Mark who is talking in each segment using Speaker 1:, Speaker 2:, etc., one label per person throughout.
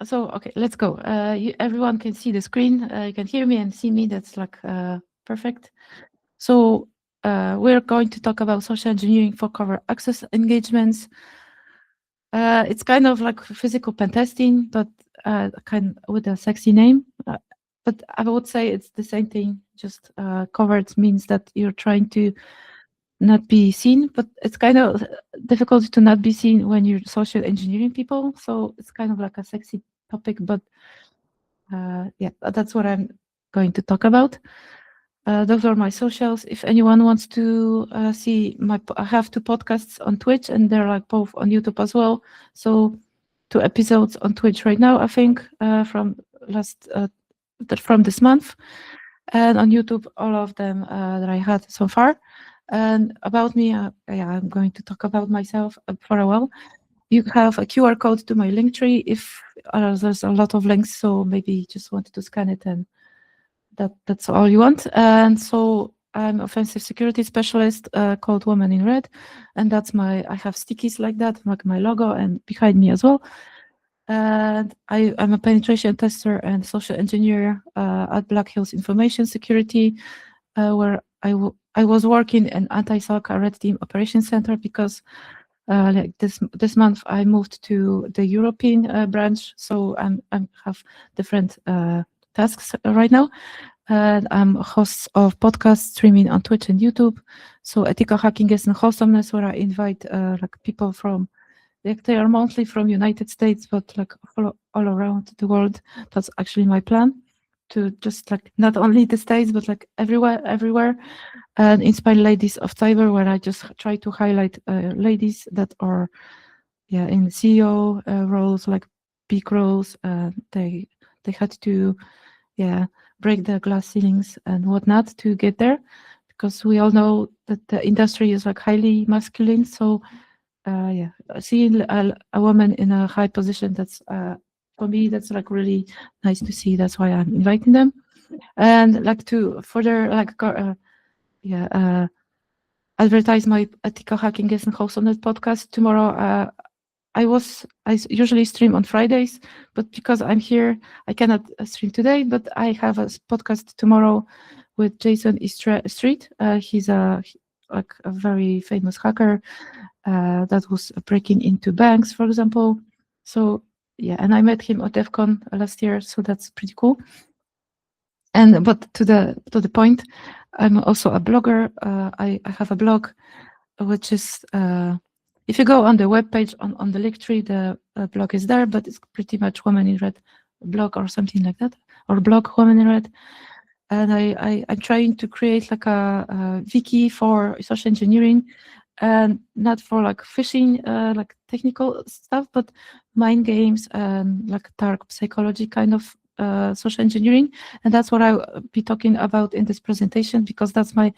Speaker 1: So, okay, let's go. Everyone can see the screen. You can hear me and see me. That's like perfect. So we're going to talk about social engineering for covert access engagements. It's kind of like physical pen testing, but kind with a sexy name. But I would say it's the same thing. Just covert means that you're trying to not be seen, but it's kind of difficult to not be seen when you're social engineering people. So it's kind of like a sexy topic, but yeah, that's what I'm going to talk about. Those are my socials. If anyone wants to see I have 2 podcasts on Twitch, and they're like both on YouTube as well. So 2 episodes on Twitch right now, I think, from this month, and on YouTube, all of them that I had so far. And about me, yeah, I'm going to talk about myself for a while. You have a QR code to my link tree if there's a lot of links, so maybe you just wanted to scan it and that's all you want. And so I'm offensive security specialist called Woman in Red, and that's I have stickies like that, like my logo, and behind me as well. And I'm a penetration tester and social engineer at Black Hills Information Security, where I was working in anti-SOC Red Team Operations Center because like this month I moved to the European branch, so I have different tasks right now. And I'm a host of podcasts streaming on Twitch and YouTube. So ethical hacking is an wholesomeness, where I invite like people from, like, they are mostly from United States, but like all around the world. That's actually my plan, to just like not only the States, but like everywhere, and inspire ladies of cyber, where I just try to highlight ladies that are in CEO roles, like big roles. They had to break the glass ceilings and whatnot to get there, because we all know that the industry is like highly masculine. So seeing a woman in a high position, that's for me, that's like really nice to see. That's why I'm inviting them. And like to further like advertise my ethical hacking guest and host on that podcast tomorrow. I usually stream on Fridays, but because I'm here, I cannot stream today. But I have a podcast tomorrow with Jason Street. He's like a very famous hacker that was breaking into banks, for example. So yeah, and I met him at DEF CON last year, so that's pretty cool. But to the point, I'm also a blogger. I have a blog, which is if you go on the webpage on the link tree, the blog is there, but it's pretty much Woman in Red blog or something like that, or blog Woman in Red. And I'm trying to create like a wiki for social engineering, and not for like phishing, like technical stuff, but mind games and like dark psychology kind of social engineering. And that's what I'll be talking about in this presentation, because that's my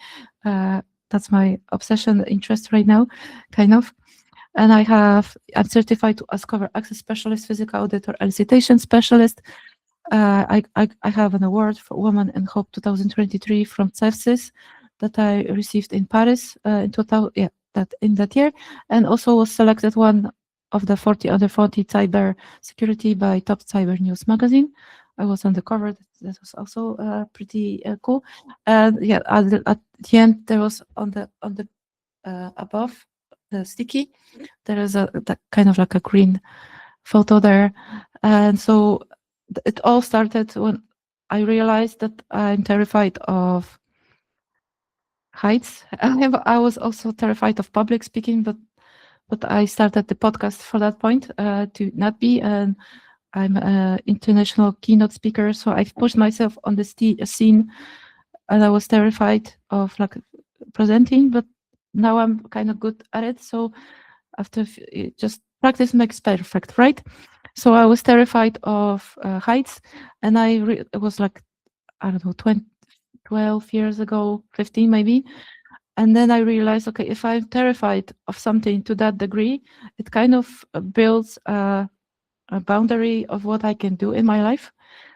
Speaker 1: obsession, interest right now, kind of. And I'm certified as Covert Access Specialist, Physical Auditor, and Citation Specialist. I have an award for Woman in Hope 2023 from CEFSIS that I received in Paris in that year, and also was selected one of the 40 under 40 cyber security by Top Cyber News magazine. I was on the cover. That was also pretty cool. And yeah, at the end, there was on the above the sticky, there is that kind of like a green photo there. And so it all started when I realized that I'm terrified of heights. I was also terrified of public speaking, but I started the podcast for that point to not be. And I'm an international keynote speaker, so I've pushed myself on the scene, and I was terrified of like presenting, but now I'm kind of good at it. So after just practice makes perfect, right? So I was terrified of heights, and it was like, I don't know, 12 years ago, 15 maybe. And then I realized, okay, if I'm terrified of something to that degree, it kind of builds a boundary of what I can do in my life.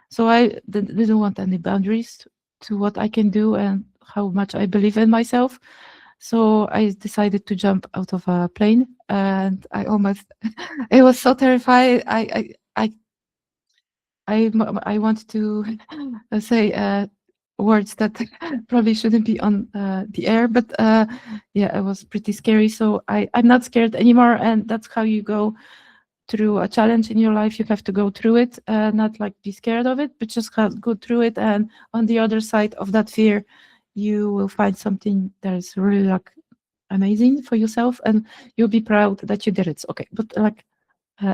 Speaker 1: So I didn't want any boundaries to what I can do and how much I believe in myself. So I decided to jump out of a plane, and I almost, it was so terrifying. I I want to say words that probably shouldn't be on the air, but yeah, it was pretty scary. So I'm not scared anymore, and that's how you go through a challenge in your life. You have to go through it, not like be scared of it, but just go through it. And on the other side of that fear, you will find something that is really like amazing for yourself, and you'll be proud that you did it. Okay, but like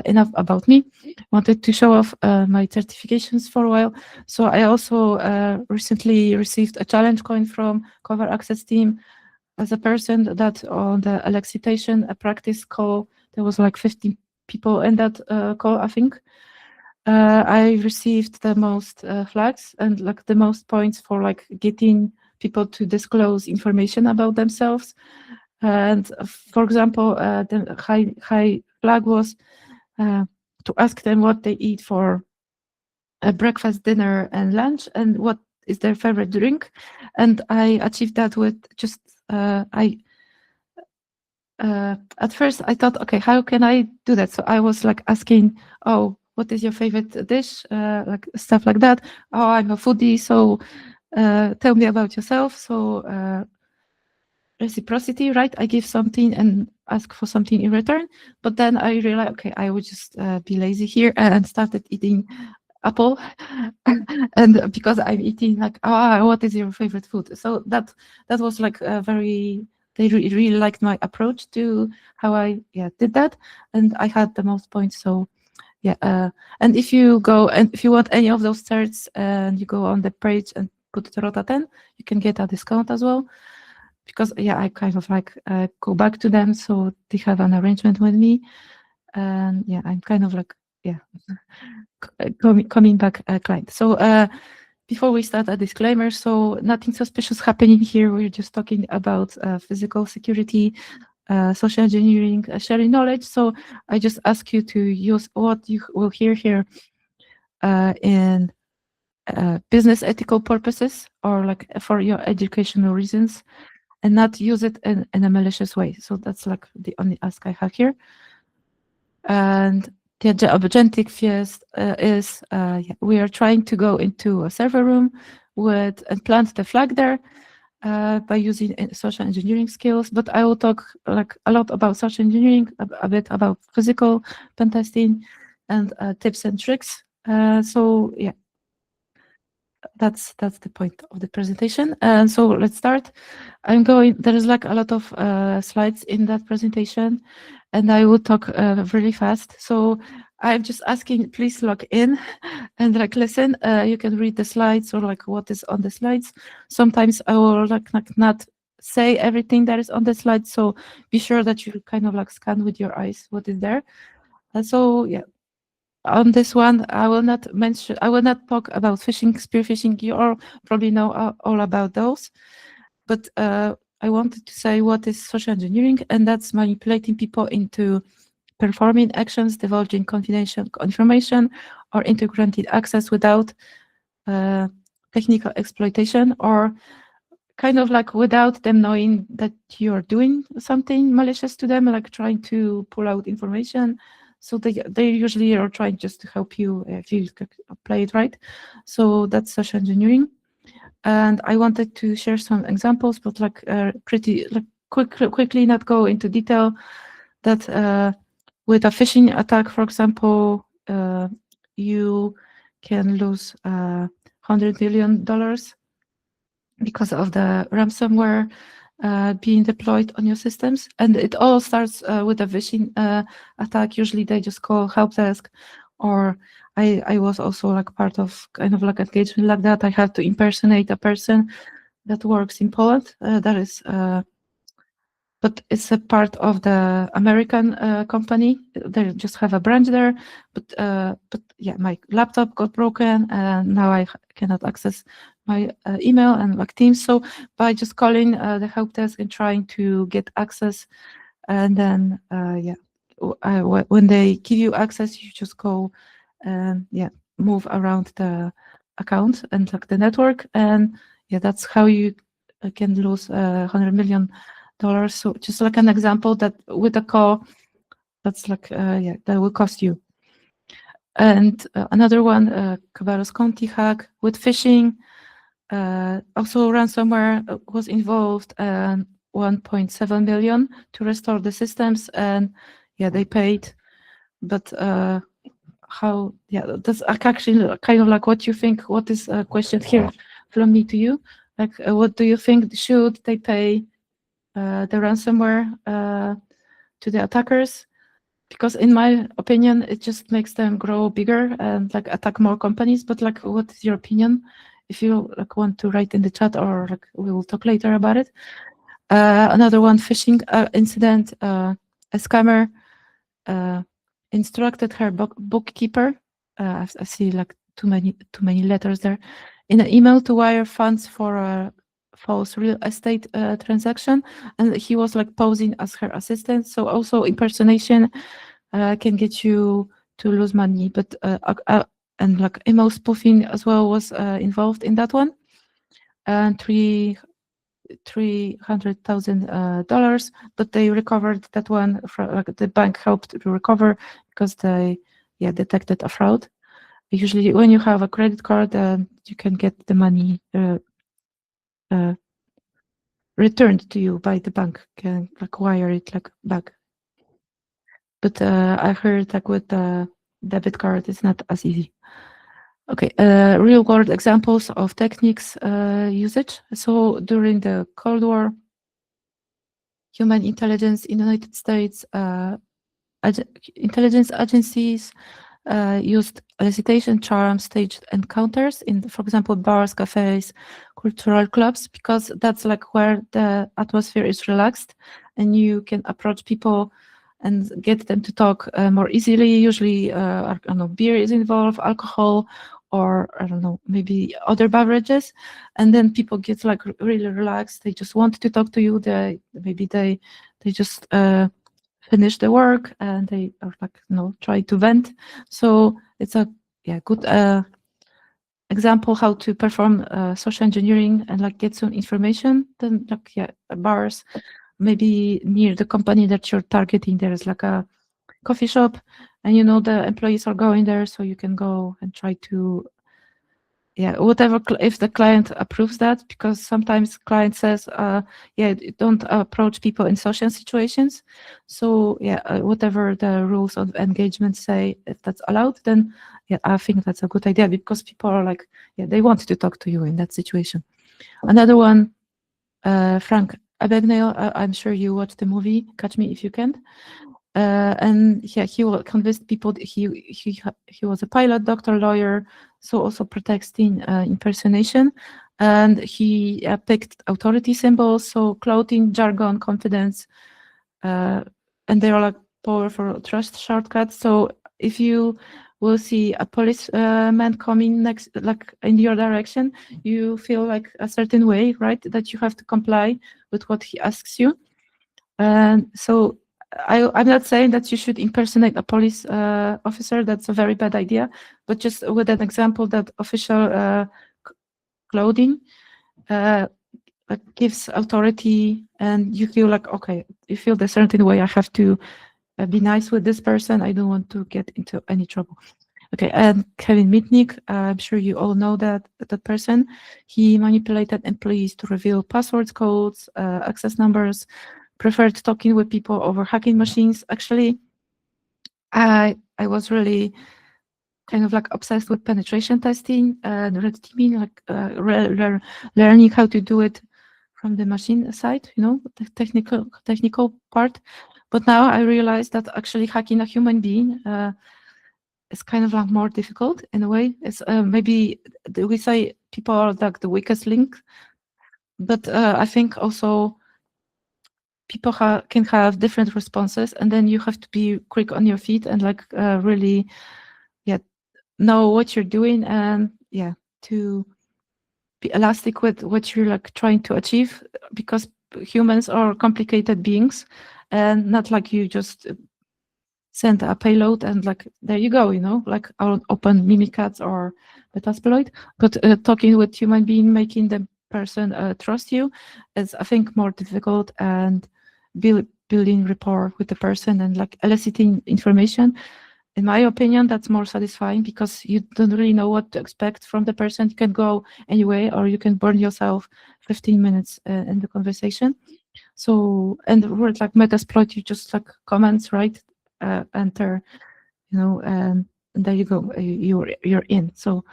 Speaker 1: enough about me. Wanted to show off my certifications for a while. So I also recently received a challenge coin from Covert Access team as a person that on the elicitation, a practice call, there was like 50 people in that call, I think. I received the most flags and like the most points for like getting people to disclose information about themselves. And for example, the high flag was to ask them what they eat for breakfast, dinner, and lunch, and what is their favorite drink. And I achieved that with just at first I thought, okay, how can I do that? So I was like asking, oh, what is your favorite dish? Like stuff like that. Oh, I'm a foodie, so tell me about yourself. So reciprocity, right? I give something and ask for something in return. But then I realized, okay, I would just be lazy here and started eating apple. And because I'm eating like, what is your favorite food? So that was like a very, they really liked my approach to how I did that. And I had the most points. So and if you go and if you want any of those certs and you go on the page and put Dorota 10, you can get a discount as well. Because I kind of like go back to them, so they have an arrangement with me, and I'm kind of like coming back client. So before we start, a disclaimer. So nothing suspicious happening here. We're just talking about physical security, social engineering, sharing knowledge. So I just ask you to use what you will hear here in business ethical purposes or like for your educational reasons, and not use it in a malicious way. So that's like the only ask I have here. And the objective is we are trying to go into a server room and plant the flag there by using social engineering skills. But I will talk like a lot about social engineering, a bit about physical pen testing, and tips and tricks. So that's the point of the presentation. And so let's start. There is like a lot of slides in that presentation, and I will talk really fast. So I'm just asking, please log in and like listen. You can read the slides or like what is on the slides. Sometimes I will like not say everything that is on the slide, so be sure that you kind of like scan with your eyes what is there. So on this one, I will not talk about phishing, spear phishing. You all probably know all about those. But I wanted to say what is social engineering, and that's manipulating people into performing actions, divulging confidential information, or into granted access without technical exploitation, or kind of like without them knowing that you're doing something malicious to them, like trying to pull out information. So they usually are trying just to help you if you play it right. So that's social engineering. And I wanted to share some examples, but like pretty like quickly, not go into detail. That with a phishing attack, for example, you can lose $100 million because of the ransomware being deployed on your systems. And it all starts with a phishing attack. Usually they just call help desk, or I was also like part of kind of like engagement like that. I had to impersonate a person that works in Poland. But it's a part of the American company. They just have a branch there. But my laptop got broken, and now I cannot access my email and like Teams. So by just calling the help desk and trying to get access, and then when they give you access, you just go and move around the account and like the network, and that's how you can lose $100 million. So just like an example that with a call, that's like that will cost you. And another one, Cabarrus County hack with phishing. Also ransomware was involved, and 1.7 million to restore the systems, and yeah, they paid. But how? Yeah, that's actually kind of like what you think. What is a question here from me to you? Like, what do you think? Should they pay the ransomware to the attackers? Because in my opinion, it just makes them grow bigger and like attack more companies. But like, what is your opinion? If you like want to write in the chat, or like we will talk later about it. Another one, phishing incident. A scammer instructed her bookkeeper. I see like too many letters there. In an email to wire funds for a false real estate transaction, and he was like posing as her assistant. So also impersonation can get you to lose money, but and like email spoofing as well was involved in that one, and $300,000, but they recovered that one. Like the bank helped to recover because they detected a fraud. Usually, when you have a credit card, you can get the money returned to you by the bank, can acquire it like back. But I heard like with the debit card, it's not as easy. Okay, real world examples of techniques usage. So during the Cold War, human intelligence in the United States, intelligence agencies used elicitation charms, staged encounters in, for example, bars, cafes, cultural clubs, because that's like where the atmosphere is relaxed and you can approach people and get them to talk more easily. Usually, I don't know, beer is involved, alcohol, or I don't know, maybe other beverages, and then people get like really relaxed. They just want to talk to you. They just finish the work and they are like, try to vent. So it's a good example how to perform social engineering and like get some information. Then like bars, maybe near the company that you're targeting, there is like a coffee shop, and the employees are going there, so you can go and try to whatever, if the client approves that, because sometimes client says don't approach people in social situations. So whatever the rules of engagement say, if that's allowed, then I think that's a good idea, because people are like they want to talk to you in that situation. Another one, Frank Abagnale, I'm sure you watched the movie Catch Me If You Can. And he will convince people that he was a pilot, doctor, lawyer, so also protecting impersonation. And he picked authority symbols, so clothing, jargon, confidence, and they are like powerful trust shortcuts. So if you will see a policeman coming next, like in your direction, you feel like a certain way, right? That you have to comply with what he asks you. And so I'm not saying that you should impersonate a police officer. That's a very bad idea. But just with an example that official clothing gives authority, and you feel like, okay, you feel the certain way. I have to be nice with this person. I don't want to get into any trouble. Okay, and Kevin Mitnick, I'm sure you all know that person. He manipulated employees to reveal passwords, codes, access numbers, preferred talking with people over hacking machines. Actually, I was really kind of like obsessed with penetration testing and red teaming, like learning how to do it from the machine side, the technical part. But now I realize that actually hacking a human being is kind of like more difficult in a way. It's maybe we say people are like the weakest link, but I think also people can have different responses, and then you have to be quick on your feet and like really know what you're doing, and to be elastic with what you're like trying to achieve, because humans are complicated beings, and not like you just send a payload and like there you go, like I'll open Mimikatz or Metasploit. But talking with human being, making the person trust you, is I think more difficult, and building rapport with the person and like eliciting information in my opinion, that's more satisfying because you don't really know what to expect from the person. You can go anyway, or you can burn yourself 15 minutes in the conversation. So, and the word like Metasploit, you just like comments, right? Enter, and there you go. You're in. So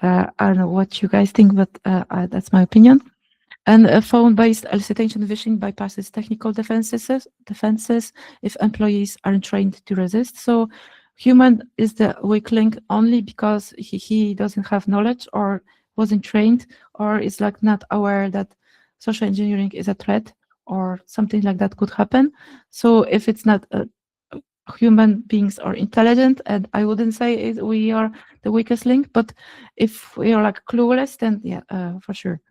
Speaker 1: I don't know what you guys think, but that's my opinion. And a phone-based elicitation phishing bypasses technical defenses if employees aren't trained to resist. So human is the weak link only because he doesn't have knowledge or wasn't trained or is like not aware that social engineering is a threat or something like that could happen. So if it's not human beings are intelligent, and I wouldn't say we are the weakest link, but if we are like clueless, then yeah, for sure.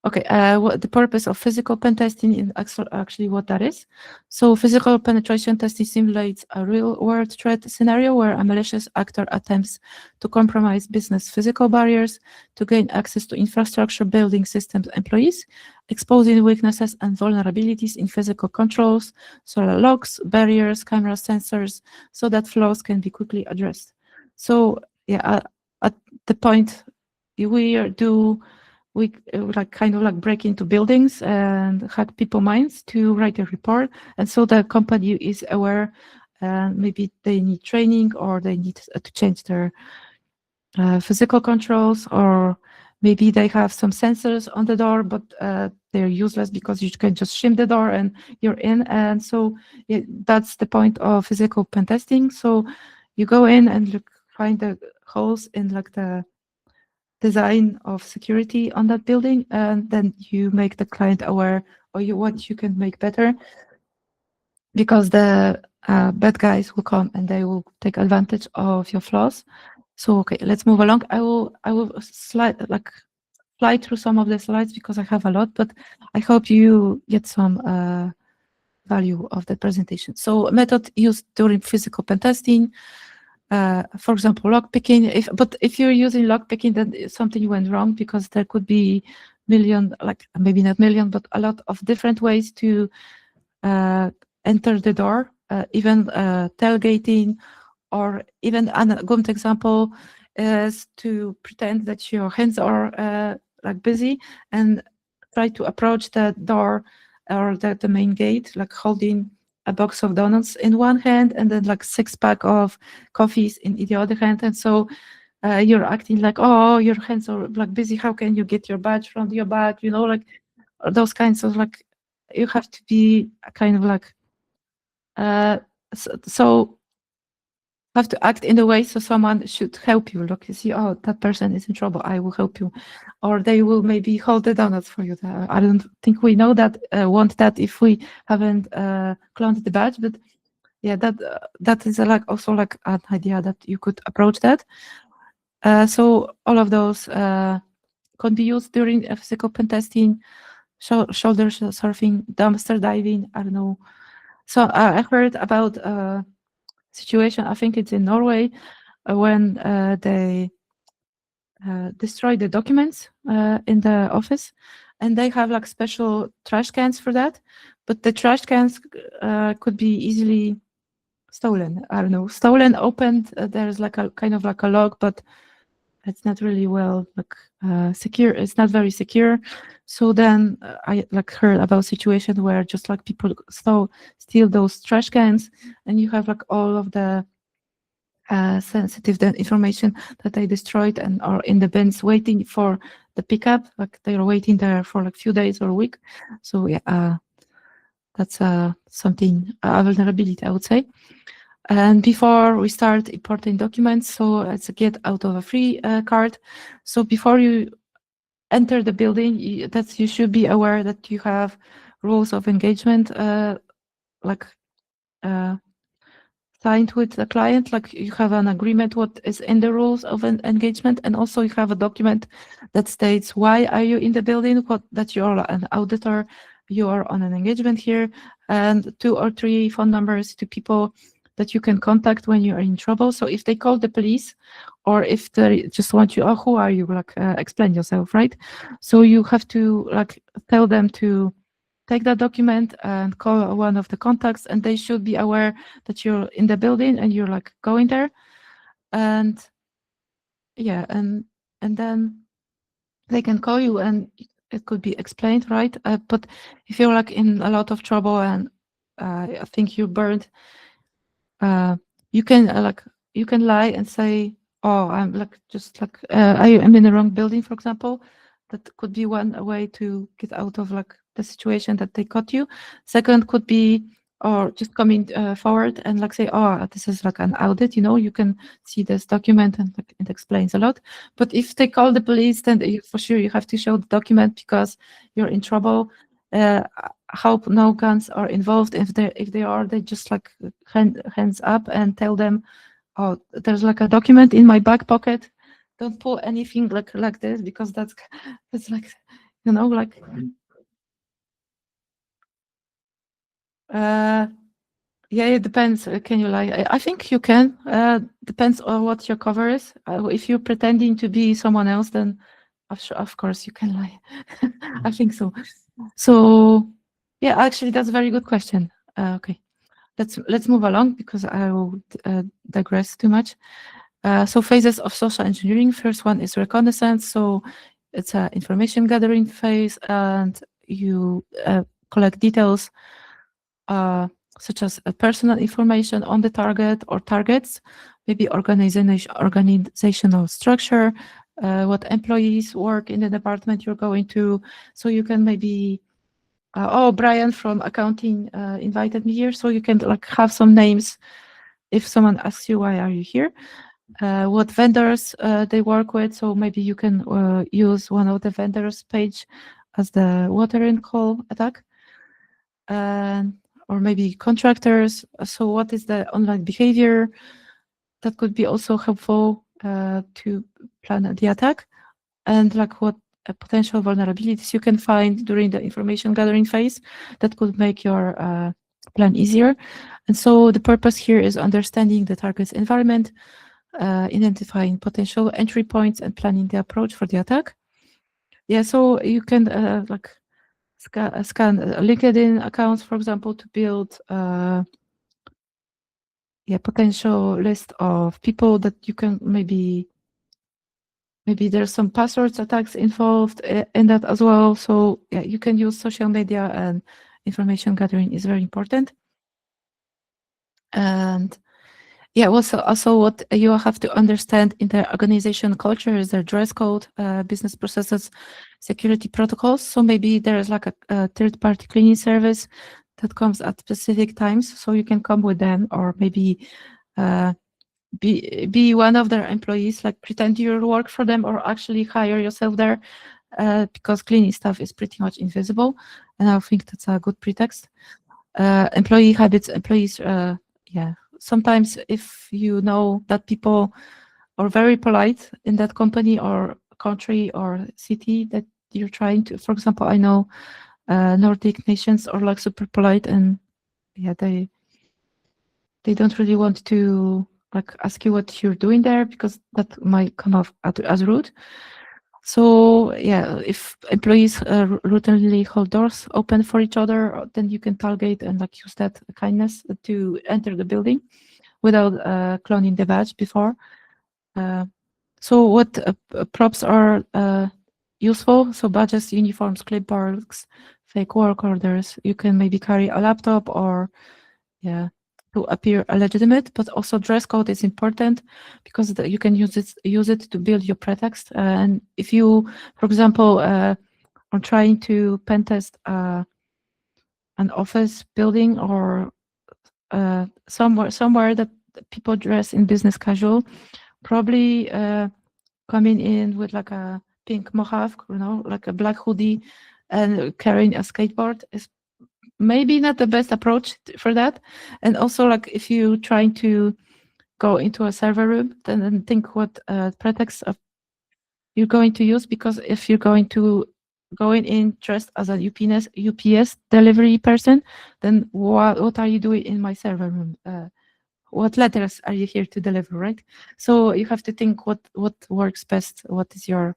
Speaker 1: Okay, what the purpose of physical pen testing is actually what that is. So physical penetration testing simulates a real-world threat scenario where a malicious actor attempts to compromise business physical barriers to gain access to infrastructure, building systems, employees, exposing weaknesses and vulnerabilities in physical controls, so locks, barriers, camera sensors, so that flaws can be quickly addressed. So yeah, at the point we like kind of like break into buildings and hack people minds to write a report, and so the company is aware, and maybe they need training or they need to change their physical controls, or maybe they have some sensors on the door, but they're useless because you can just shim the door and you're in. And so that's the point of physical pen testing. So you go in and find the holes in like the design of security on that building, and then you make the client aware or what you can make better, because the bad guys will come and they will take advantage of your flaws. So okay, let's move along. I will fly through some of the slides because I have a lot, but I hope you get some value of the presentation. So method used during physical pen testing. For example, lockpicking. If you're using lockpicking, then something went wrong, because there could be maybe not million, but a lot of different ways to enter the door. Even tailgating, or even a good example is to pretend that your hands are like busy and try to approach the door or the main gate, like holding a box of donuts in one hand and then like 6-pack of coffees in the other hand. And so you're acting like, oh, your hands are like busy. How can you get your badge from your bag? Like those kinds of like, you have to be kind of like, so have to act in a way so someone should help you. Look, you see, oh, that person is in trouble, I will help you. Or they will maybe hold the donuts for you. I don't think we know that, want that if we haven't cloned the badge, but yeah, that is also like an idea that you could approach that. So all of those can be used during physical pen testing, shoulder surfing, dumpster diving, I don't know. So I heard about situation, I think it's in Norway, when they destroy the documents in the office, and they have like special trash cans for that, but the trash cans could be easily stolen. I don't know, stolen, opened. There's like a kind of like a log, but it's not really well secure. It's not very secure. So then I heard about situation where just like people steal those trash cans, and you have like all of the sensitive information that they destroyed and are in the bins waiting for the pickup. Like they are waiting there for like few days or a week. So yeah, that's something, a vulnerability, I would say. And before we start importing documents, so let's get out of a free card. So before you enter the building, you should be aware that you have rules of engagement, signed with the client, like you have an agreement what is in the rules of an engagement, and also you have a document that states why are you in the building, that you are an auditor, you are on an engagement here, and 2 or 3 phone numbers to people that you can contact when you are in trouble. So if they call the police, or if they just want you, oh, who are you, explain yourself, right? So you have to tell them to take that document and call one of the contacts, and they should be aware that you're in the building and you're like going there. And yeah, and then they can call you and it could be explained, right? But if you're like in a lot of trouble and I think you burned, you can you can lie and say, "Oh, I'm like just like I am in the wrong building," for example. That could be one way to get out of like the situation that they caught you. Second could be, or just coming forward and like say, "Oh, this is like an audit." You can see this document and like, it explains a lot. But if they call the police, then for sure you have to show the document because you're in trouble. Hope no guns are involved. If they are, they just like hands up and tell them, "Oh, there's like a document in my back pocket. Don't pull anything like this because that's like, like." Yeah, it depends. Can you lie? I think you can. Depends on what your cover is. If you're pretending to be someone else, then of course you can lie. I think so. So yeah, actually, that's a very good question. Okay, let's move along because I will digress too much. So phases of social engineering. First one is reconnaissance. So it's an information gathering phase, and you collect details such as personal information on the target or targets, maybe organizational structure, what employees work in the department you're going to. So you can maybe, oh, Brian from accounting invited me here, so you can like have some names if someone asks you why are you here. What vendors they work with, so maybe you can use one of the vendors page as the watering call attack. Or maybe contractors. So what is the online behavior? That could be also helpful to plan the attack. And like what potential vulnerabilities you can find during the information gathering phase that could make your plan easier. And so the purpose here is understanding the target's environment, identifying potential entry points and planning the approach for the attack. Yeah, so you can like scan LinkedIn accounts, for example, to build potential list of people that you can maybe there's some passwords attacks involved in that as well. So yeah, you can use social media, and information gathering is very important. And yeah, also what you have to understand in the organization culture is their dress code, business processes, security protocols. So maybe there is like a third-party cleaning service that comes at specific times, so you can come with them, or maybe be one of their employees, like pretend you work for them, or actually hire yourself there, because cleaning stuff is pretty much invisible, and I think that's a good pretext. Employee habits, employees, yeah. Sometimes if you know that people are very polite in that company or country or city that you're trying to, for example, I know Nordic nations are like super polite, and yeah, they don't really want to like ask you what you're doing there because that might come off as rude. So yeah, if employees routinely hold doors open for each other, then you can target and like use that kindness to enter the building without cloning the badge before. So what props are useful? So badges, uniforms, clipboards, fake work orders. You can maybe carry a laptop or to appear legitimate, but also dress code is important because you can use it to build your pretext. And if you, for example, are trying to pen test an office building or somewhere that people dress in business casual, probably coming in with like a pink mohawk, like a black hoodie and carrying a skateboard is maybe not the best approach for that. And also, like if you trying to go into a server room, then think what pretext of you're going to use, because if you're going in dressed as a UPS delivery person, then what are you doing in my server room? What letters are you here to deliver, right? So you have to think what works best, what is your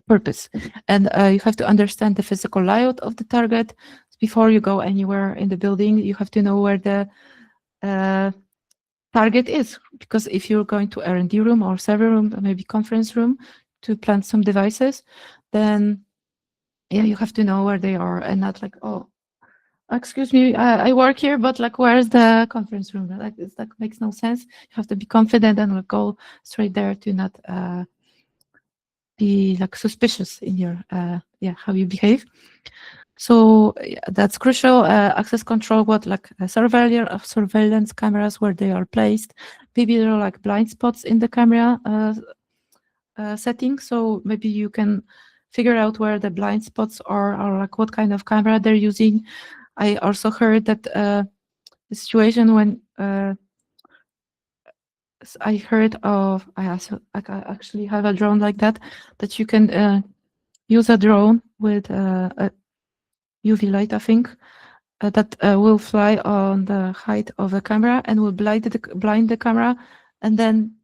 Speaker 1: purpose, and you have to understand the physical layout of the target, before you go anywhere in the building, you have to know where the target is, because if you're going to R&D room or server room, or maybe conference room to plant some devices, then yeah, you have to know where they are and not like, oh, excuse me, I work here, but like, where's the conference room? Like, it's like makes no sense. You have to be confident and like, go straight there to not be like suspicious in your how you behave. So yeah, that's crucial. Access control, what like surveillance cameras, where they are placed. Maybe there are like blind spots in the camera setting. So maybe you can figure out where the blind spots are, or like what kind of camera they're using. I also heard that the situation when I heard of, I actually have a drone like that you can use a drone with a UV light, I think, that will fly on the height of the camera and will blind the camera, and then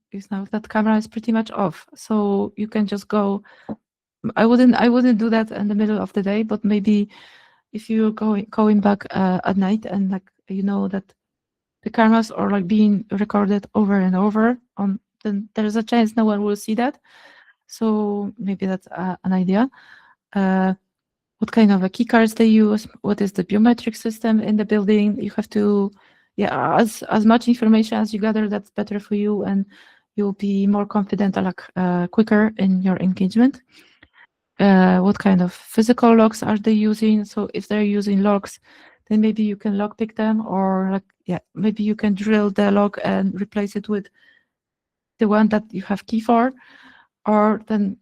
Speaker 1: that camera is pretty much off. So you can just go. I wouldn't do that in the middle of the day, but maybe if you're going back at night and like that the cameras are like being recorded over and over on, then there's a chance no one will see that. So maybe that's an idea. What kind of key cards they use, what is the biometric system in the building. You have to, as much information as you gather, that's better for you, and you'll be more confident, like quicker in your engagement. What kind of physical locks are they using? So if they're using locks, then maybe you can lockpick them, or like maybe you can drill the lock and replace it with the one that you have key for, or then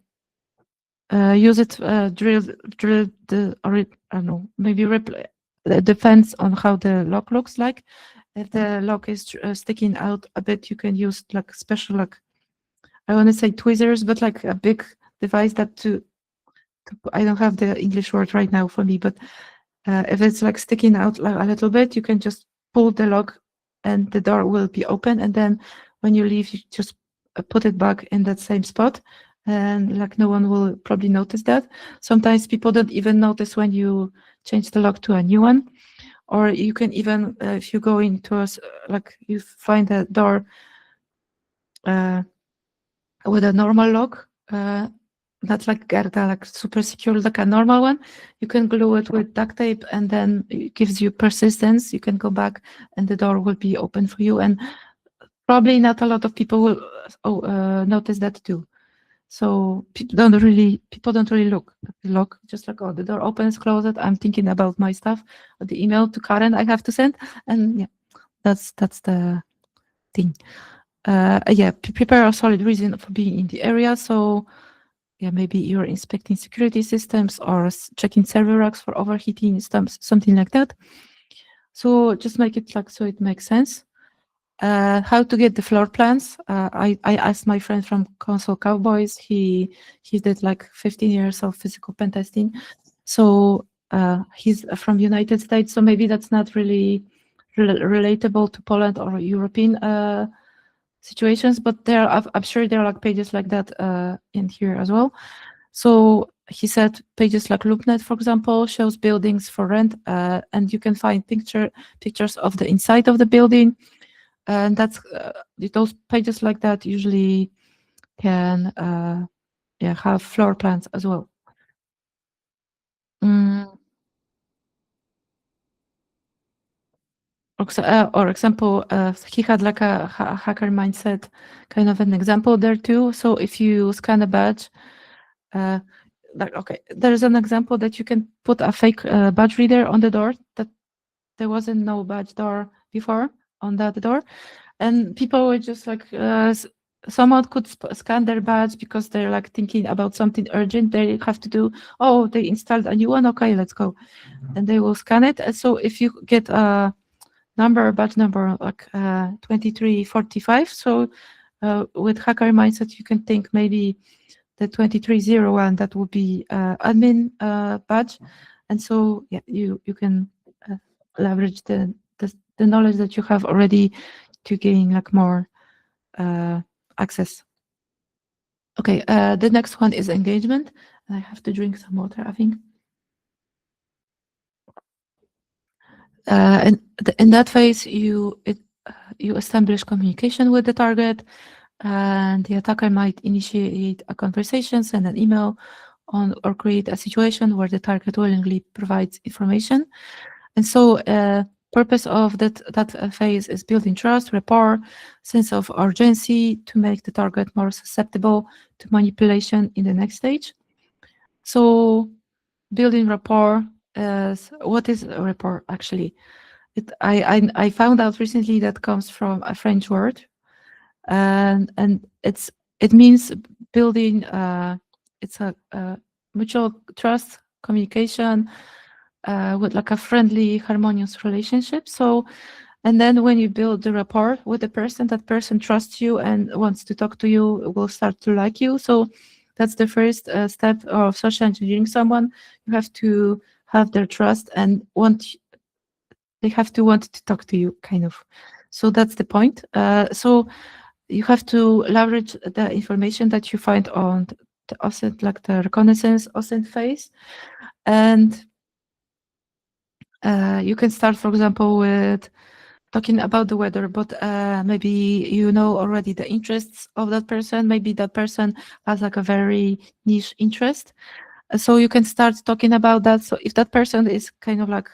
Speaker 1: use it, drill the, or I don't know, maybe it depends on how the lock looks like. If the lock is sticking out a bit, you can use like special, like, I want to say tweezers, but like a big device that I don't have the English word right now for me, but if it's like sticking out like a little bit, you can just pull the lock and the door will be open. And then when you leave, you just put it back in that same spot, and like no one will probably notice that. Sometimes people don't even notice when you change the lock to a new one. Or you can even, if you go into like you find a door with a normal lock, that's like like super secure, like a normal one, you can glue it with duct tape, and then it gives you persistence. You can go back and the door will be open for you, and probably not a lot of people will notice that too. So people don't really look at the lock, just like, oh, the door opens, close it, I'm thinking about my stuff, or the email to Karen I have to send, and yeah, that's the thing. Prepare a solid reason for being in the area. So yeah, maybe you're inspecting security systems or checking server racks for overheating, something like that. So just make it like so it makes sense. How to get the floor plans? I asked my friend from Console Cowboys. He did like 15 years of physical pen testing. So he's from United States. So maybe that's not really relatable to Poland or European situations, but I'm sure there are like pages like that in here as well. So he said pages like LoopNet, for example, shows buildings for rent, and you can find pictures of the inside of the building, and that's those pages like that usually can have floor plans as well. Or example, he had like a hacker mindset kind of an example there too. So if you scan a badge, there's an example that you can put a fake badge reader on the door, that there wasn't no badge door before on that door, and people were just like, someone could scan their badge because they're like thinking about something urgent they have to do. Oh, they installed a new one, okay, let's go, and they will scan it. And so if you get a badge number like 2345, so with hacker mindset you can think maybe the 2301, that would be admin badge, and so yeah, you can leverage the knowledge that you have already to gain like more access. Okay, the next one is engagement. I have to drink some water, I think. And in that phase, you establish communication with the target, and the attacker might initiate a conversation, send an email, or create a situation where the target willingly provides information. And so, purpose of that phase is building trust, rapport, sense of urgency to make the target more susceptible to manipulation in the next stage. So, building rapport is, what is a rapport actually? I found out recently that comes from a French word, and it means building. It's a mutual trust, communication, with like a friendly, harmonious relationship. So, and then when you build the rapport with the person, that person trusts you and wants to talk to you, will start to like you. So that's the first step of social engineering someone. You have to have their trust and they have to want to talk to you, kind of. So that's the point. So you have to leverage the information that you find on the OSINT, like the reconnaissance OSINT phase. And you can start, for example, with talking about the weather, but maybe you know already the interests of that person. Maybe that person has like a very niche interest. So you can start talking about that. So if that person is kind of like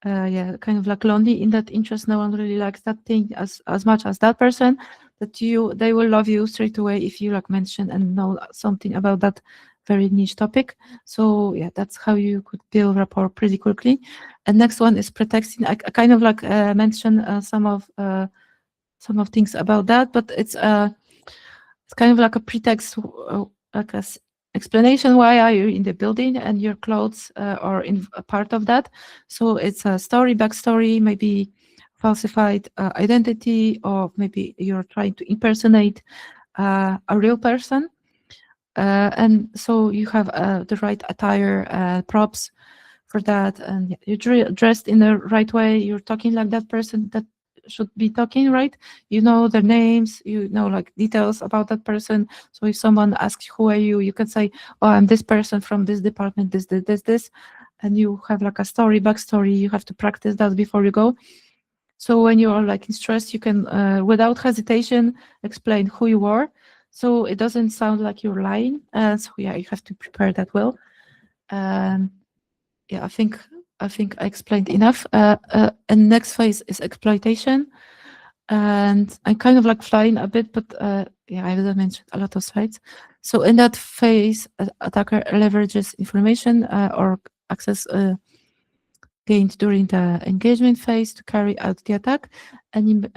Speaker 1: kind of like lonely in that interest, no one really likes that thing as much as that person, that they will love you straight away if you like mention and know something about that very niche topic. So yeah, that's how you could build rapport pretty quickly. And next one is pretexting. I kind of like mention some of things about that, but it's kind of like a pretext, like explanation why are you in the building, and your clothes are in a part of that. So it's a story, backstory, maybe falsified identity, or maybe you're trying to impersonate a real person. And so you have the right attire, props for that, and you're dressed in the right way. You're talking like that person that should be talking, right? You know their names, you know like details about that person. So if someone asks who are you, you can say, oh, I'm this person from this department, this, and you have like a story, backstory. You have to practice that before you go. So when you are like in stress, you can without hesitation explain who you are, so it doesn't sound like you're lying. So yeah, you have to prepare that well. Yeah, I think I explained enough. And next phase is exploitation, and I'm kind of like flying a bit, but yeah, I haven't mentioned a lot of slides. So in that phase, attacker leverages information or access gained during the engagement phase to carry out the attack, and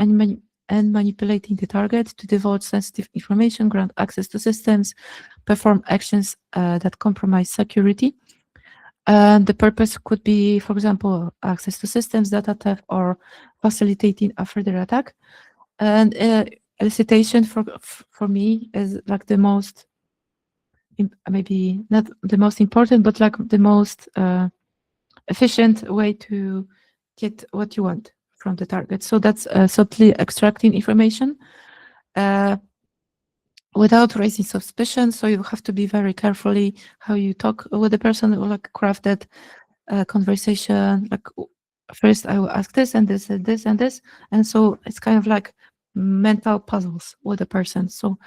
Speaker 1: manipulating the target to divulge sensitive information, grant access to systems, perform actions that compromise security. And the purpose could be, for example, access to systems, data theft, or facilitating a further attack. And elicitation for me is like the most, maybe not the most important, but like the most efficient way to get what you want from the target. So that's subtly extracting information without raising suspicion. So you have to be very carefully how you talk with the person, or like craft that conversation. Like first I will ask this and this and this and this, and so it's kind of like mental puzzles with the person. So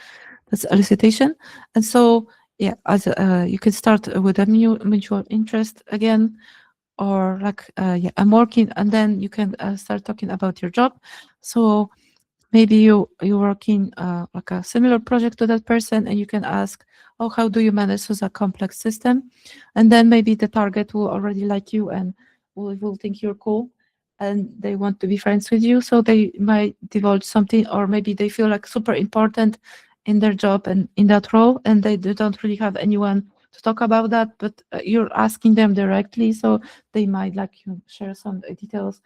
Speaker 1: that's elicitation. And so yeah, as you can start with a mutual interest again, or like yeah, I'm working, and then you can start talking about your job. So maybe you're working like a similar project to that person, and you can ask, oh, how do you manage such a complex system? And then maybe the target will already like you and will think you're cool, and they want to be friends with you, so they might divulge something, or maybe they feel like super important in their job and in that role, and they don't really have anyone to talk about that, but you're asking them directly, so they might like you share some details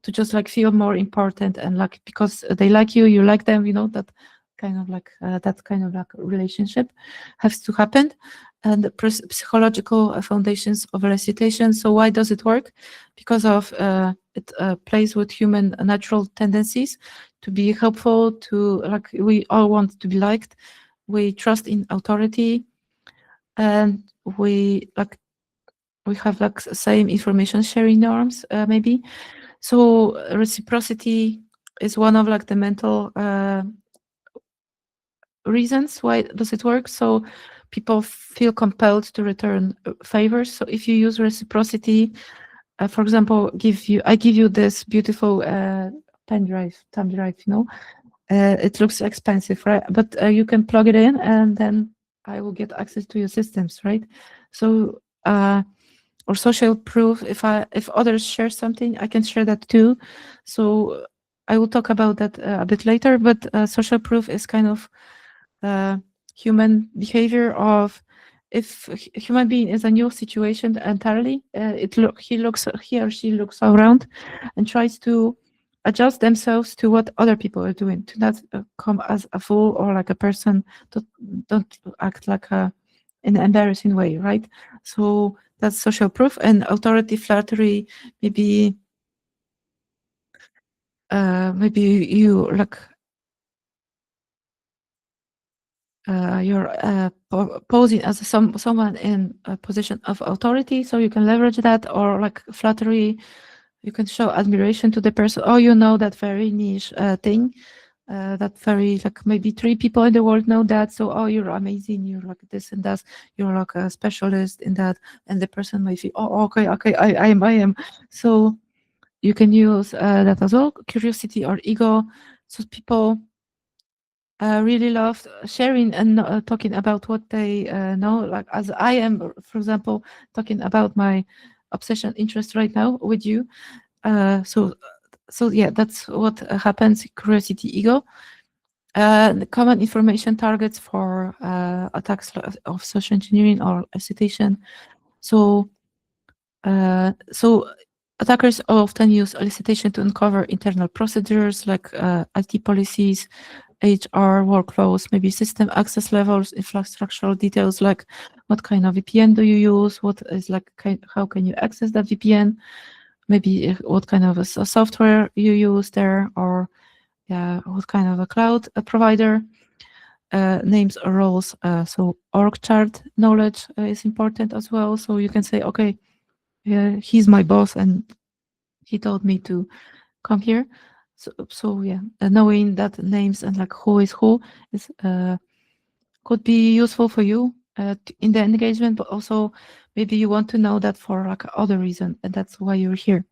Speaker 1: to just like feel more important, and like because they like you, you like them, that kind of like relationship has to happen. And the psychological foundations of elicitation. So why does it work? Because of it plays with human natural tendencies to be helpful, to like we all want to be liked, we trust in authority, and we like we have like same information sharing norms, maybe. So reciprocity is one of like the mental reasons why does it work. So people feel compelled to return favors. So if you use reciprocity, for example, I give you this beautiful thumb drive, it looks expensive, right? But you can plug it in, and then I will get access to your systems, right? So or social proof, if others share something, I can share that too. So I will talk about that a bit later. But social proof is kind of human behavior of, if a human being is a new situation entirely, he or she looks around and tries to adjust themselves to what other people are doing, to not come as a fool or like a person, to don't act like a in an embarrassing way, right? So that's social proof. And authority flattery, maybe you like you're posing as someone in a position of authority, so you can leverage that. Or like flattery, you can show admiration to the person. Oh, you know that very niche thing, that very like maybe 3 people in the world know that. So, oh, you're amazing. You're like this and that. You're like a specialist in that, and the person might feel, oh, okay, I am. So you can use that as well. Curiosity or ego. So people really love sharing and talking about what they know. Like as I am, for example, talking about my obsession interest right now with you. So yeah, that's what happens. Curiosity, ego. The common information targets for attacks of social engineering or elicitation. So attackers often use elicitation to uncover internal procedures like IT policies, HR workflows, maybe system access levels, infrastructural details like what kind of VPN do you use, what is like how can you access that VPN, maybe what kind of a software you use there, or yeah, what kind of a cloud provider, names or roles. So org chart knowledge is important as well. So you can say, okay, he's my boss and he told me to come here. So yeah, knowing that names and like who is who is could be useful for you in the engagement, but also maybe you want to know that for like other reason, and that's why you're here.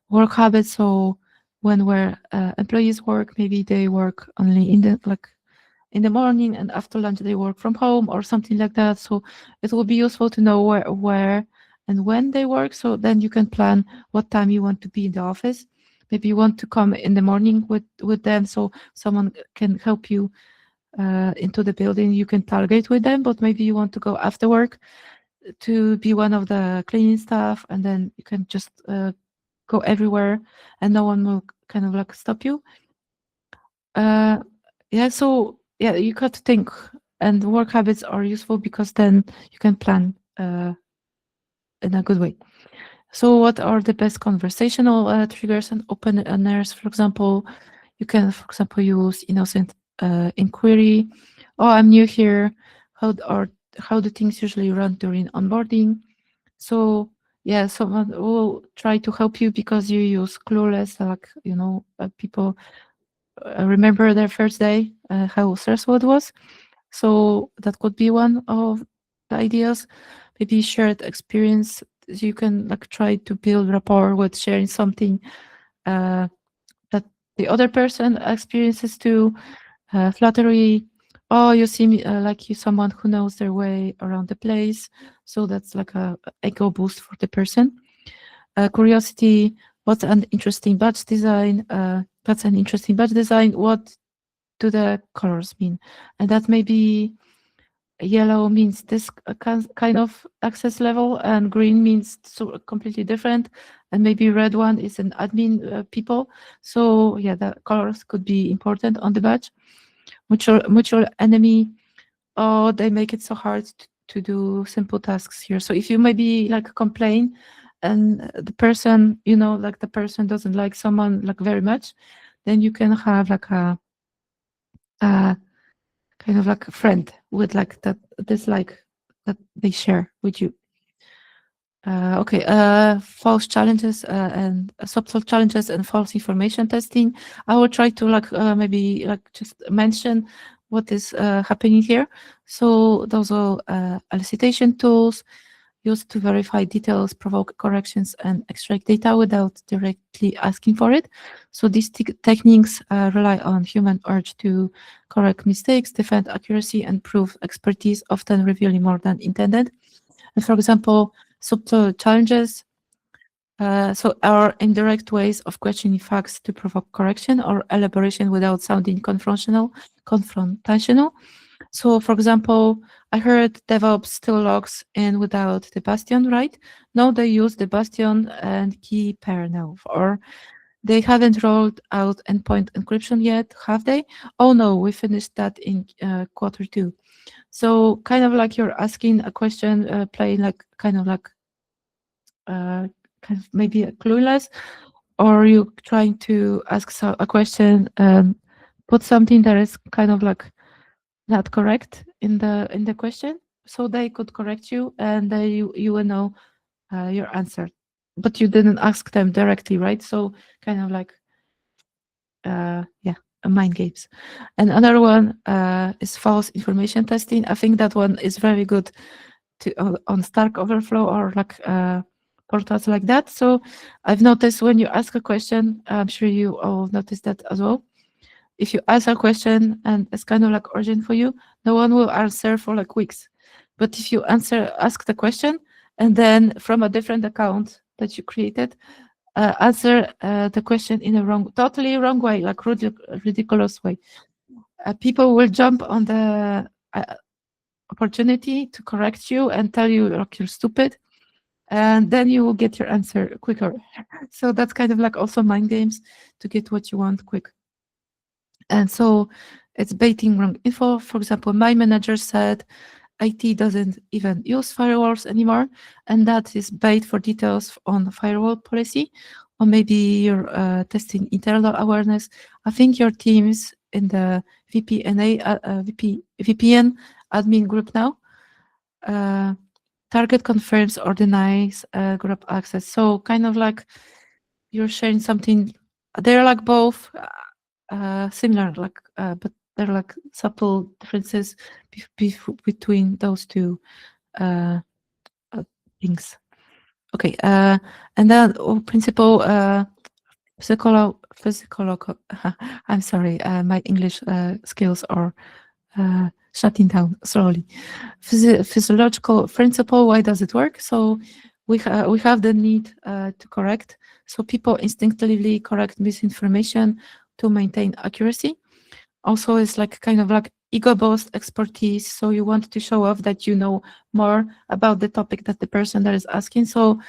Speaker 1: Work habits. So when where employees work, maybe they work only in the morning, and after lunch they work from home or something like that. So it will be useful to know where and when they work. So then you can plan what time you want to be in the office. Maybe you want to come in the morning with them, so someone can help you into the building. You can target with them, but maybe you want to go after work to be one of the cleaning staff, and then you can just go everywhere, and no one will kind of like stop you. Yeah, so yeah, you got to think, and work habits are useful because then you can plan in a good way. So what are the best conversational triggers and openers? For example, you can, for example, use innocent inquiry. Oh, I'm new here. How do things usually run during onboarding? So yeah, someone will try to help you because you use clueless, like people remember their first day, how stressful it was. So that could be one of the ideas. Maybe shared experience. You can like try to build rapport with sharing something that the other person experiences too. Flattery. Oh, you seem like you someone who knows their way around the place. So that's like a ego boost for the person. Curiosity. What's an interesting badge design? That's an interesting badge design. What do the colors mean? And that may be yellow means this kind of access level, and green means so completely different, and maybe red one is an admin people. So yeah, the colors could be important on the badge. Mutual enemy. Oh, they make it so hard to do simple tasks here. So if you maybe like complain, and the person, like the person doesn't like someone like very much, then you can have like a kind of like a friend with like that dislike that they share with you. Okay, false challenges and subtle challenges and false information testing. I will try to maybe just mention what is happening here. So those are elicitation tools used to verify details, provoke corrections, and extract data without directly asking for it. So these techniques rely on human urge to correct mistakes, defend accuracy, and prove expertise, often revealing more than intended. And for example, subtle challenges are indirect ways of questioning facts to provoke correction or elaboration without sounding confrontational. So, for example, I heard DevOps still logs in without the Bastion, right? No, they use the Bastion and key pair now. Or they haven't rolled out endpoint encryption yet, have they? Oh no, we finished that in Q2. So, kind of like you're asking a question, playing like kind of maybe clueless, or you trying to ask a question and put something that is kind of like not correct in the question, so they could correct you, and you will know your answer, but you didn't ask them directly, right? So kind of like yeah, mind games. And another one is false information testing. I think that one is very good to on Stack Overflow or portals like that. So I've noticed when you ask a question, I'm sure you all noticed that as well. If you ask a question and it's kind of like urgent for you, no one will answer for like weeks. But if you ask the question and then from a different account that you created, answer the question in a totally wrong way, like ridiculous way, people will jump on the opportunity to correct you and tell you like you're stupid, and then you will get your answer quicker. So that's kind of like also mind games to get what you want quick. And so it's baiting wrong info. For example, my manager said IT doesn't even use firewalls anymore, and that is bait for details on firewall policy. Or maybe you're testing internal awareness. I think your team's in the VPN admin group now. Target confirms or denies group access. So kind of like you're sharing something. They're like both similar, but there are like subtle differences between those two uh, things. Okay, and then principle physical. I'm sorry, my English skills are shutting down slowly. Physiological principle. Why does it work? So we have the need to correct. So people instinctively correct misinformation to maintain accuracy. Also, it's like kind of like ego boost expertise. So you want to show off that you know more about the topic that the person that is asking. So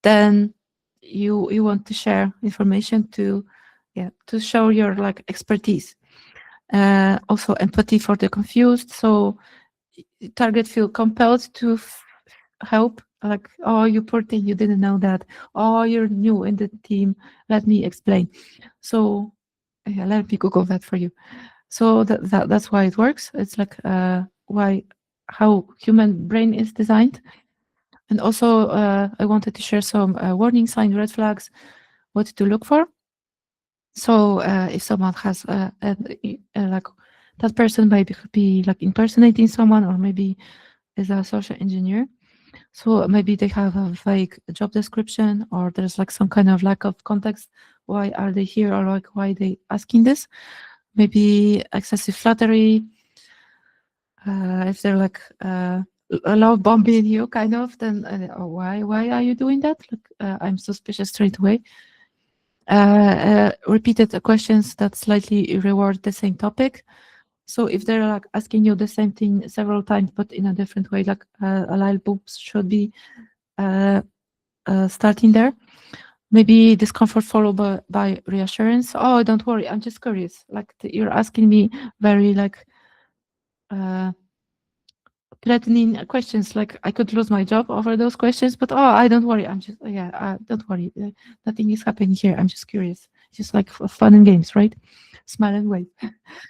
Speaker 1: then you want to share information to show your like expertise. Also empathy for the confused. So target feel compelled to help, like, oh, you poor thing, you didn't know that. Oh, you're new in the team, let me explain. So yeah, let me Google that for you. So that's why it works. It's like how human brain is designed. And also I wanted to share some warning sign, red flags, what to look for. So if someone has like that person might be like impersonating someone, or maybe is a social engineer. So maybe they have a vague job description, or there's like some kind of lack of context. Why are they here, or like why they asking this? Maybe excessive flattery. If they're like love bombing you, kind of, then why are you doing that? Like I'm suspicious straight away. Repeated questions that slightly reward the same topic. So if they're like asking you the same thing several times but in a different way, like a light bulb should be starting there. Maybe discomfort followed by reassurance. Oh, don't worry, I'm just curious. Like you're asking me very like threatening questions, like I could lose my job over those questions, but I don't worry, I'm just don't worry, nothing is happening here, I'm just curious, just like fun and games, right? Smile and wave.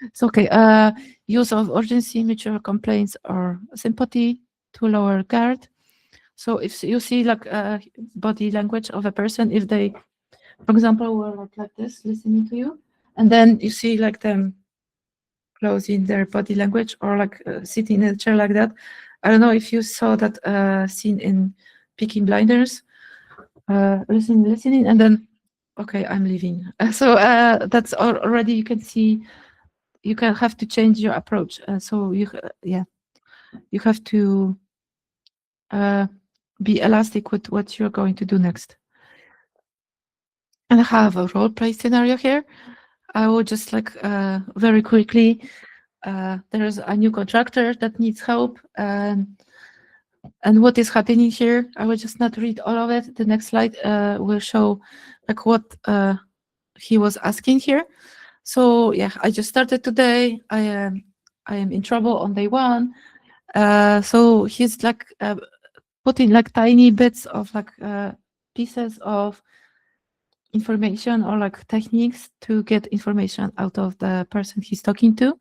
Speaker 1: It's okay. Use of urgency, mutual complaints, or sympathy to lower guard. So if you see like body language of a person, if they, for example, were like this, listening to you, and then you see like them closing their body language or like sitting in a chair like that. I don't know if you saw that scene in Peaky Blinders, listening, and then, okay, I'm leaving. So that's already, you can see, you can have to change your approach. So you have to be elastic with what you're going to do next. And I have a role play scenario here. I will just like very quickly. There's a new contractor that needs help, and what is happening here. I will just not read all of it. The next slide will show like what he was asking here. So yeah, I just started today. I am in trouble on day one. So he's like putting like tiny bits of like pieces of information or like techniques to get information out of the person he's talking to.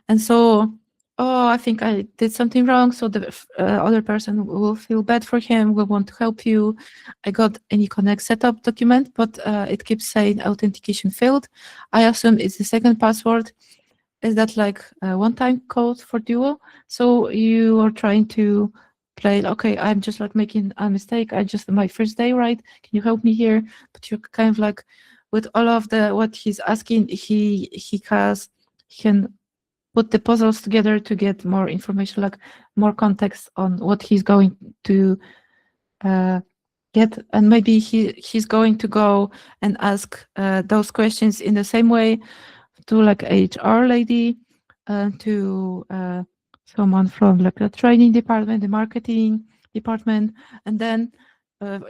Speaker 1: And so, oh, I think I did something wrong. So the other person will feel bad for him, will want to help you. I got any connect setup document, but it keeps saying authentication failed. I assume it's the second password. Is that like a one-time code for Duo? So you are trying to play, okay, I'm just like making a mistake. I just, my first day, right? Can you help me here? But you're kind of like, with all of the, what he's asking, he can put the puzzles together to get more information, like more context on what he's going to get, and maybe he's going to go and ask those questions in the same way to like HR lady, to someone from like the training department, the marketing department, and then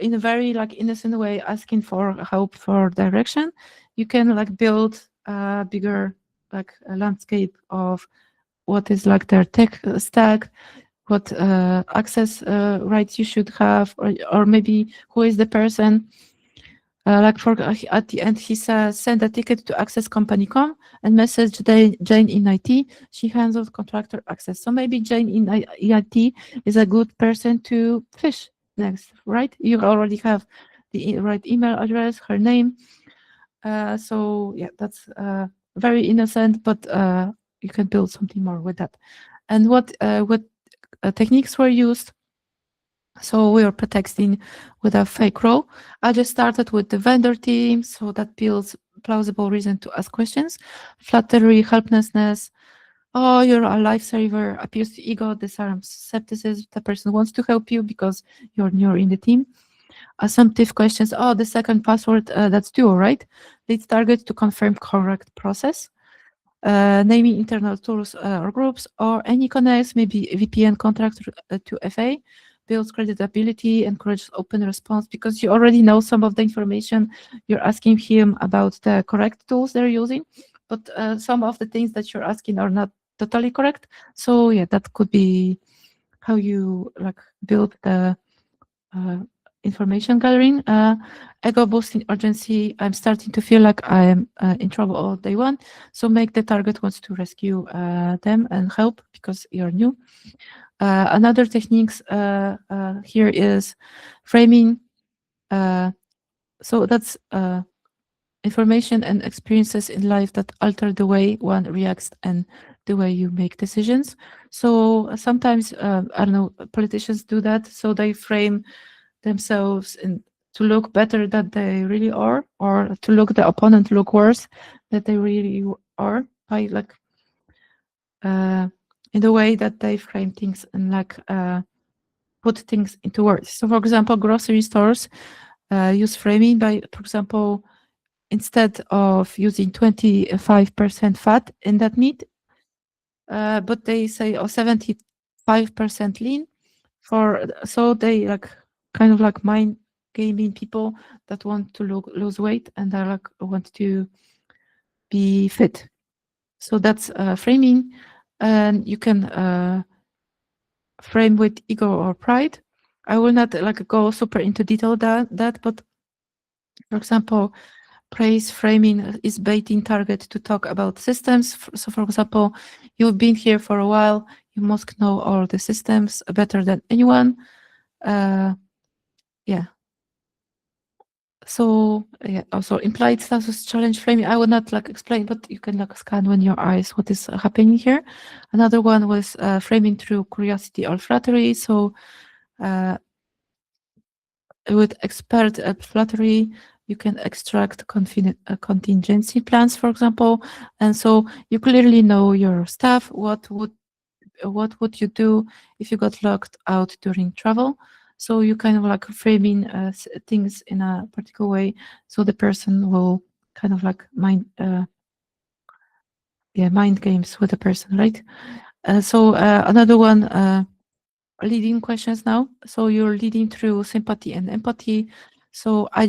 Speaker 1: in a very like innocent way asking for help, for direction. You can like build a bigger like a landscape of what is like their tech stack, what access rights you should have, or maybe who is the person. Like for at the end, he says, send a ticket to access company.com and message Jane in IT. She handles contractor access. So maybe Jane in IT is a good person to fish next, right? You already have the right email address, her name. So yeah, that's very innocent, but you can build something more with that. And what techniques were used? So we are pretexting with a fake role. I just started with the vendor team, so that builds plausible reason to ask questions. Flattery, helplessness. Oh, you're a lifesaver. Appears to ego, disarm skepticism. The person wants to help you because you're new in the team. Assumptive questions. Oh, the second password, that's Duo, right? Leads target to confirm correct process. Naming internal tools or groups, or any connects, maybe VPN contract to FA, builds credibility, encourages open response, because you already know some of the information. You're asking him about the correct tools they're using, but some of the things that you're asking are not totally correct. So yeah, that could be how you like build the information gathering. Ego boosting urgency. I'm starting to feel like I'm in trouble all day one. So make the target wants to rescue them and help because you're new. Another techniques here is framing. So that's information and experiences in life that alter the way one reacts and the way you make decisions. So sometimes, I don't know, politicians do that. So they frame themselves and to look better than they really are, or to look the opponent look worse than they really are, by like in the way that they frame things and like put things into words. So for example, grocery stores use framing by, for example, instead of using 25% fat in that meat, but they say 75% lean, so they like kind of like mind gaming people that want to lose weight and they like want to be fit. So that's framing, and you can frame with ego or pride. I will not like go super into detail that, but for example, praise framing is baiting target to talk about systems. So for example, you've been here for a while, you must know all the systems better than anyone. Yeah. So yeah, also implied status challenge framing. I will not like explain, but you can like scan with your eyes what is happening here. Another one was framing through curiosity or flattery. So with expert flattery, you can extract contingency plans, for example, and so you clearly know your staff. What would you do if you got locked out during travel? So you kind of like framing things in a particular way, so the person will kind of like mind games with the person, right? So another one, leading questions now. So you're leading through sympathy and empathy. So a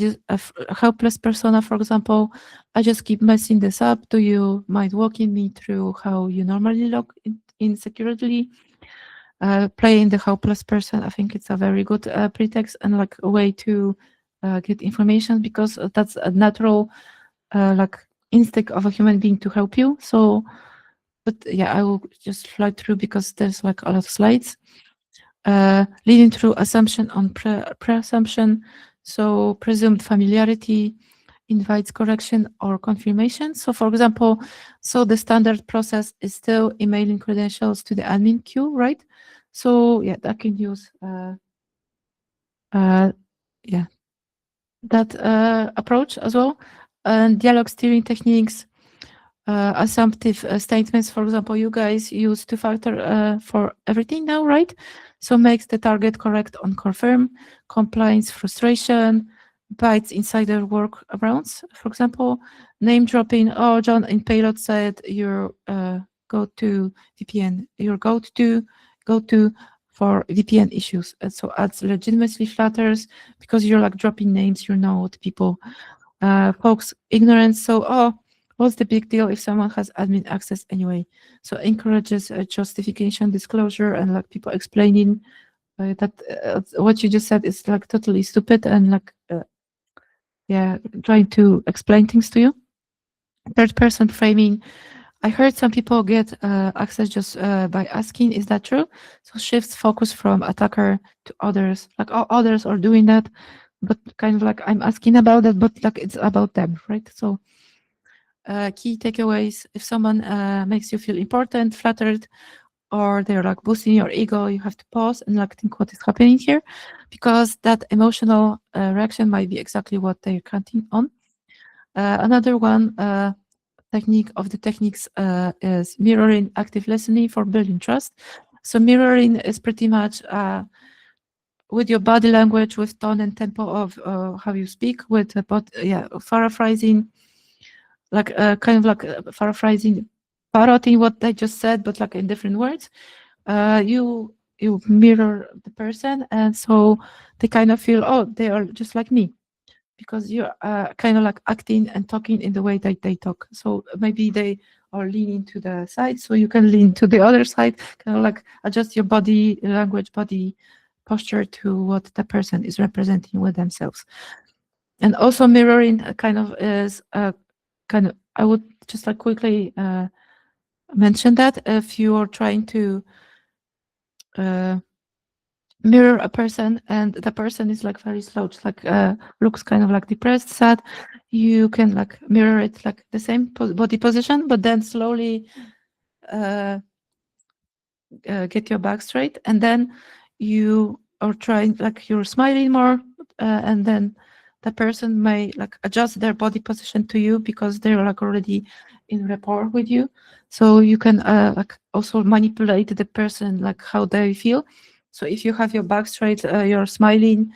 Speaker 1: helpless persona, for example, I just keep messing this up. Do you mind walking me through how you normally log in securely? Playing the helpless person, I think it's a very good pretext and like a way to get information, because that's a natural like instinct of a human being to help you. So, but yeah, I will just fly through because there's like a lot of slides. Leading through assumption on presumption. So presumed familiarity invites correction or confirmation. So for example, so the standard process is still emailing credentials to the admin queue, right? So yeah, that can use yeah, that approach as well. And dialogue steering techniques, assumptive statements. For example, you guys use two-factor for everything now, right? So makes the target correct on confirm, compliance frustration, bites insider workarounds. For example, name dropping. Oh, John in payload said your go-to VPN, your go-to for VPN issues. And so adds legitimately flatters because you're like dropping names. You know what people, folks ignorance. So what's the big deal if someone has admin access anyway? So encourages justification, disclosure, and like people explaining that what you just said is like totally stupid, and like yeah, trying to explain things to you. Third person framing. I heard some people get access just by asking, is that true? So shifts focus from attacker to others, like others are doing that, but kind of like I'm asking about it, but like it's about them, right? So key takeaways: if someone makes you feel important, flattered, or they're like boosting your ego, you have to pause and like think what is happening here, because that emotional reaction might be exactly what they're counting on. Another one techniques is mirroring active listening for building trust. So mirroring is pretty much with your body language, with tone and tempo of how you speak, with paraphrasing, like kind of like paraphrasing, parroting what they just said, but like in different words. You mirror the person, and so they kind of feel, oh, they are just like me, because you're kind of like acting and talking in the way that they talk. So maybe they are leaning to the side, so you can lean to the other side, kind of like adjust your body language, body posture to what the person is representing with themselves. And also mirroring kind of is kind of, I would just like quickly mention that if you are trying to mirror a person and the person is like very slouched, like looks kind of like depressed, sad, you can like mirror it like the same body position, but then slowly get your back straight, and then you are trying, like you're smiling more, and then the person may like adjust their body position to you because they're like already in rapport with you. So you can like also manipulate the person, like how they feel. So if you have your back straight, you're smiling,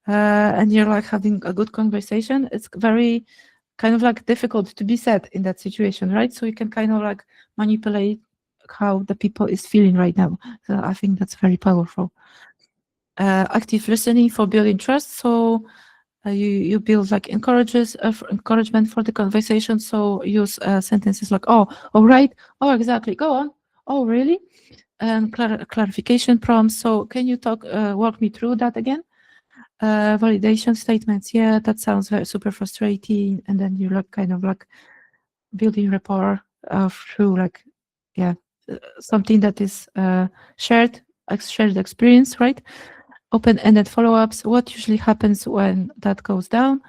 Speaker 1: and you're like having a good conversation, it's very kind of like difficult to be said in that situation, right? So you can kind of like manipulate how the people is feeling right now. So I think that's very powerful. Active listening for building trust. So you build like encouragement for the conversation. So use sentences like, oh, all right, oh, exactly, go on, oh, really, and clarification prompts. So can you walk me through that again? Validation statements. Yeah, that sounds very super frustrating, and then you're like kind of like building rapport through like something that is shared experience, right? open-ended follow-ups. What usually happens when that goes down?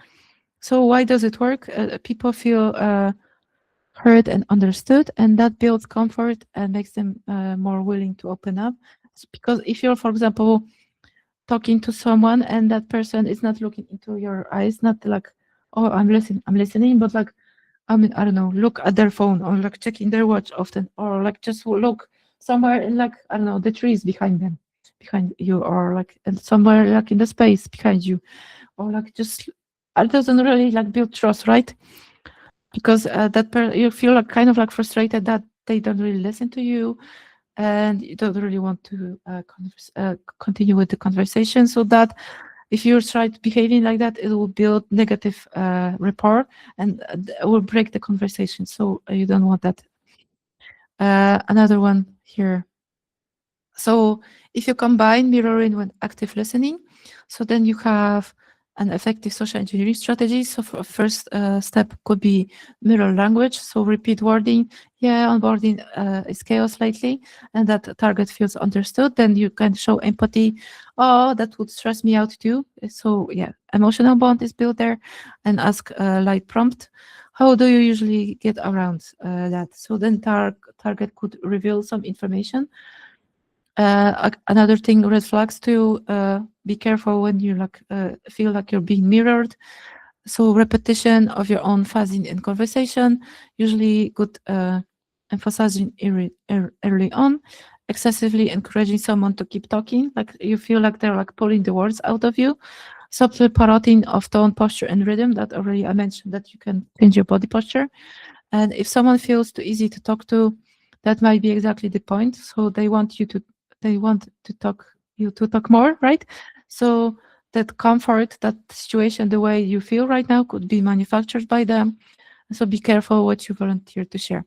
Speaker 1: So why does it work? People feel heard and understood, and that builds comfort and makes them more willing to open up. Because if you're, for example, talking to someone and that person is not looking into your eyes, not like, oh, I'm listening, but like, I mean, I don't know, look at their phone or like checking their watch often, or like just look somewhere in like, I don't know, the trees behind you, or like and somewhere like in the space behind you, or like just it doesn't really like build trust, right? Because you feel like kind of like frustrated that they don't really listen to you, and you don't really want to continue with the conversation. So that if you try behaving like that, it will build negative rapport and will break the conversation. So you don't want that. Another one here. So if you combine mirroring with active listening, so then you have an effective social engineering strategy. So for first step could be mirror language. So repeat wording. Yeah, onboarding is chaos lately, and that target feels understood. Then you can show empathy. Oh, that would stress me out too. So yeah, emotional bond is built there, and ask light prompt. How do you usually get around that? So then target could reveal some information. Another thing, red flags to be careful when you like feel like you're being mirrored. So repetition of your own phasing in conversation, usually good emphasizing early on, excessively encouraging someone to keep talking, like you feel like they're like pulling the words out of you. Subtle parroting of tone, posture, and rhythm. That already I mentioned that you can change your body posture. And if someone feels too easy to talk to, that might be exactly the point. So they want to talk you to talk more, right? So that comfort, that situation, the way you feel right now could be manufactured by them. So be careful what you volunteer to share.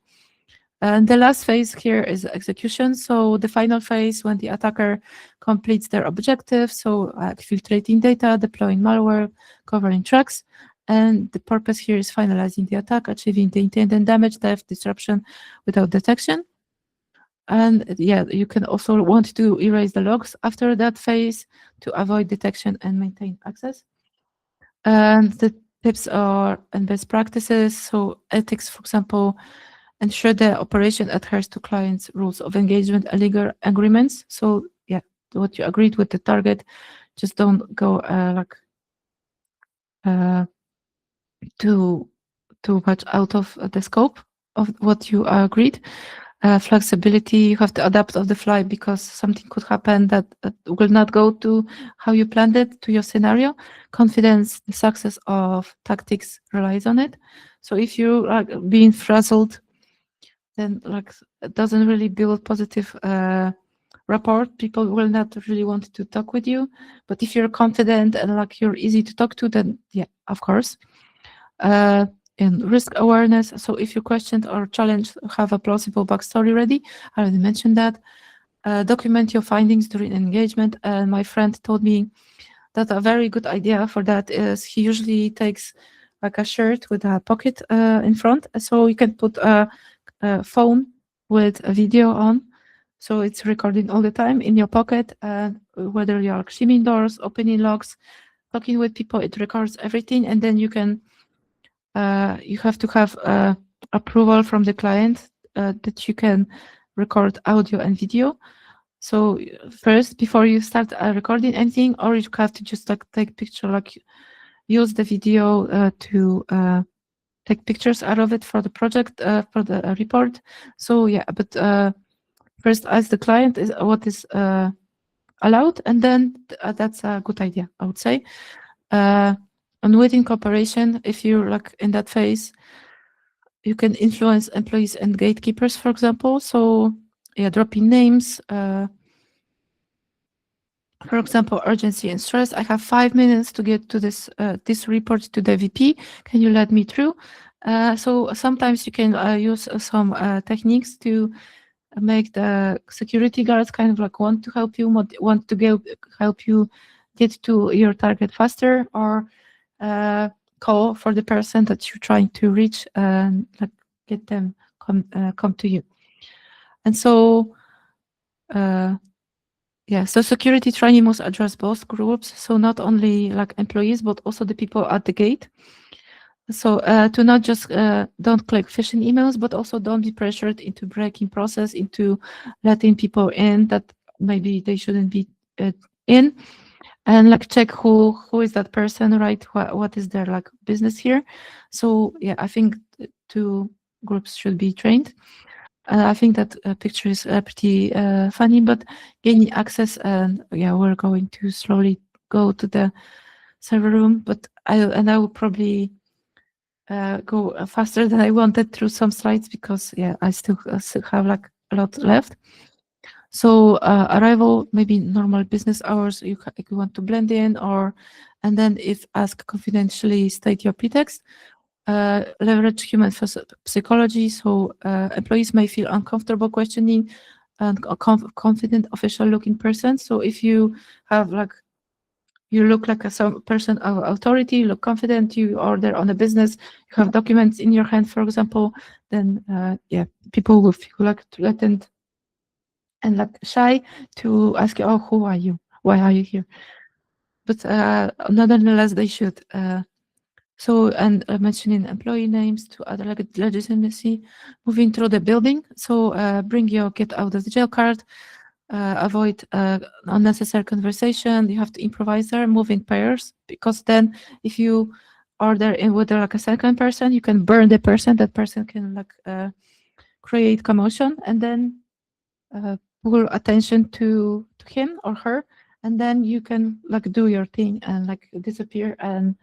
Speaker 1: And the last phase here is execution. So the final phase when the attacker completes their objective. So filtrating data, deploying malware, covering tracks. And the purpose here is finalizing the attack, achieving the intended damage, theft, disruption without detection. And yeah, you can also want to erase the logs after that phase to avoid detection and maintain access. And the tips are and best practices. So ethics, for example, ensure the operation adheres to clients' rules of engagement and legal agreements. So yeah, what you agreed with the target, just don't go uh, too much out of the scope of what you agreed. Flexibility, you have to adapt on the fly because something could happen that will not go to how you planned it, to your scenario. Confidence, the success of tactics relies on it. So if you like being frazzled, then like it doesn't really build positive rapport. People will not really want to talk with you. But if you're confident and like you're easy to talk to, then yeah, of course. And risk awareness. So if you questioned or challenged, have a plausible backstory ready. I already mentioned that. Document your findings during engagement. And my friend told me that a very good idea for that is he usually takes like a shirt with a pocket in front, so you can put a phone with a video on, so it's recording all the time in your pocket. And whether you're shimming doors, opening locks, talking with people, it records everything, and then you can you have to have approval from the client that you can record audio and video. So first, before you start recording anything, or you have to just like take picture, like use the video to take pictures out of it for the project, for the report. So yeah, but first ask the client is what is allowed, and then that's a good idea, I would say. And within cooperation, if you're like in that phase, you can influence employees and gatekeepers, for example. So yeah, dropping names. For example, urgency and stress. I have 5 minutes to get to this report to the VP. Can you let me through? So sometimes you can use some techniques to make the security guards kind of like want to help you, want to help you get to your target faster, or call for the person that you're trying to reach and like get them come to you. And so Yeah, so security training must address both groups, so not only like employees, but also the people at the gate. So to not just don't click phishing emails, but also don't be pressured into breaking process, into letting people in that maybe they shouldn't be in, and like check who is that person, right? What is their like business here? So yeah, I think two groups should be trained. I think that picture is pretty funny, but gaining access, and yeah, we're going to slowly go to the server room, but I will probably go faster than I wanted through some slides because yeah, I still have like a lot left. So arrival, maybe normal business hours, if you want to blend in, or and then if asked confidentially, state your pretext. Leverage human psychology, so employees may feel uncomfortable questioning and a confident official looking person. So if you have like you look like a some person of authority, you look confident, you order on a business, you have documents in your hand, for example, then yeah, people will feel like threatened and like shy to ask you, oh, who are you? Why are you here? But nonetheless, they should. So, and mentioning employee names to other legitimacy, moving through the building. So, bring your get out of the jail card, avoid unnecessary conversation. You have to improvise there, move in pairs, because then if you order in with like a second person, you can burn the person. That person can like create commotion, and then pull attention to him or her, and then you can like do your thing and like disappear, and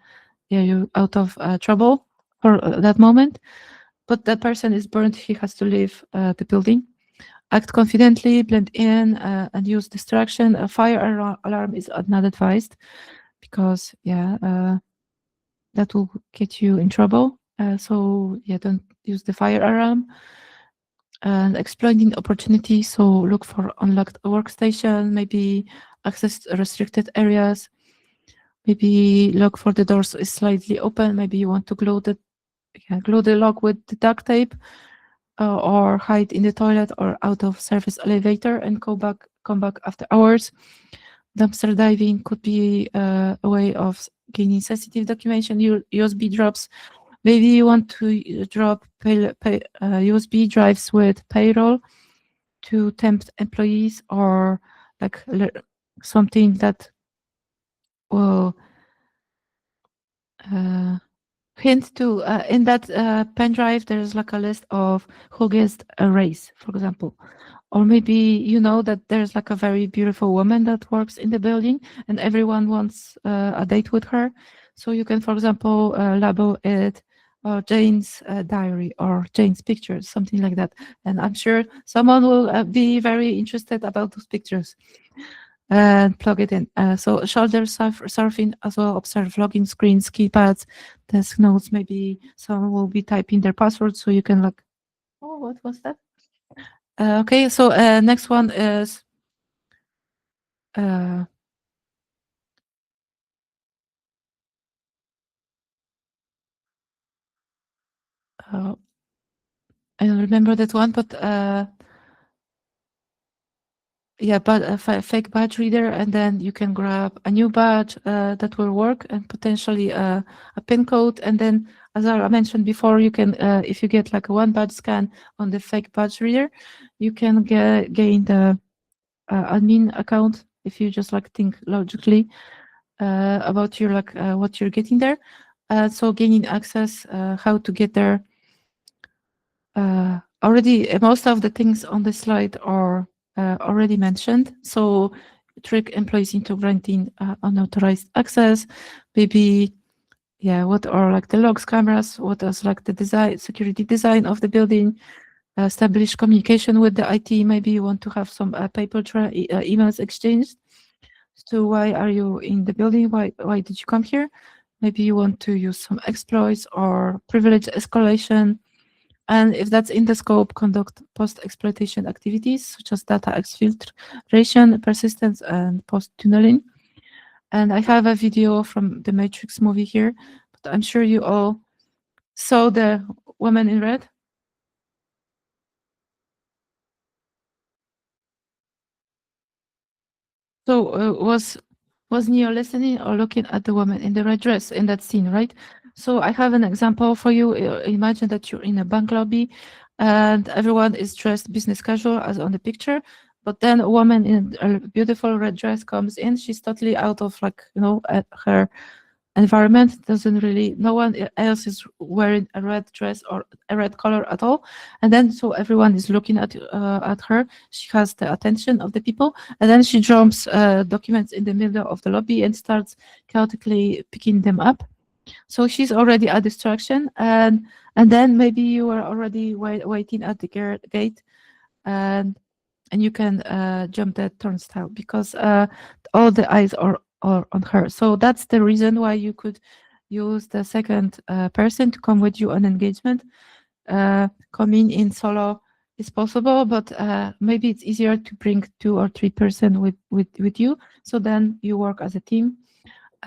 Speaker 1: yeah, you out of trouble for that moment. But that person is burned, he has to leave the building. Act confidently, blend in, and use distraction. A fire alarm is not advised because yeah, that will get you in trouble. So yeah, don't use the fire alarm. And exploiting opportunity, so look for unlocked workstation, maybe access restricted areas, maybe look for the doors is slightly open, maybe you want to glue the lock with the duct tape, or hide in the toilet or out of service elevator and come back after hours. Dumpster diving could be a way of gaining sensitive documentation. USB drops. Maybe you want to drop USB drives with payroll to tempt employees, or like something that will uh, hint to in that pen drive there's like a list of who gets a raise, for example. Or maybe you know that there's like a very beautiful woman that works in the building and everyone wants a date with her. So you can, for example, label it Jane's diary or Jane's pictures, something like that. And I'm sure someone will be very interested about those pictures and plug it in. So shoulder surfing as well, observe login screens, keypads, desk notes. Maybe someone will be typing their password so you can like, oh, what was that? Okay, so next one is uh, uh, I don't remember that one, but yeah, but a fake badge reader, and then you can grab a new badge that will work, and potentially a pin code. And then, as I mentioned before, you can, if you get like a one badge scan on the fake badge reader, you can gain the admin account if you just like think logically about your like what you're getting there. So gaining access, how to get there. Already, most of the things on the slide are already mentioned. So trick employees into granting unauthorized access. Maybe, yeah, what are like the logs, cameras? What is like the design, security design of the building? Establish communication with the IT. Maybe you want to have some paper emails exchanged. So why are you in the building? Why did you come here? Maybe you want to use some exploits or privilege escalation. And if that's in the scope, conduct post-exploitation activities such as data exfiltration, persistence, and post-tunneling. And I have a video from the Matrix movie here, but I'm sure you all saw the woman in red. So was Neo listening or looking at the woman in the red dress in that scene, right? So I have an example for you. Imagine that you're in a bank lobby and everyone is dressed business casual as on the picture, but then a woman in a beautiful red dress comes in. She's totally out of her environment, doesn't really, no one else is wearing a red dress or a red color at all, and then so everyone is looking at her. She has the attention of the people, and then she jumps documents in the middle of the lobby and starts chaotically picking them up. So she's already a distraction, and then maybe you are already waiting at the gate, and you can jump that turnstile because all the eyes are on her. So that's the reason why you could use the second person to come with you on engagement. Coming in solo is possible, but maybe it's easier to bring 2 or 3 person with you. So then you work as a team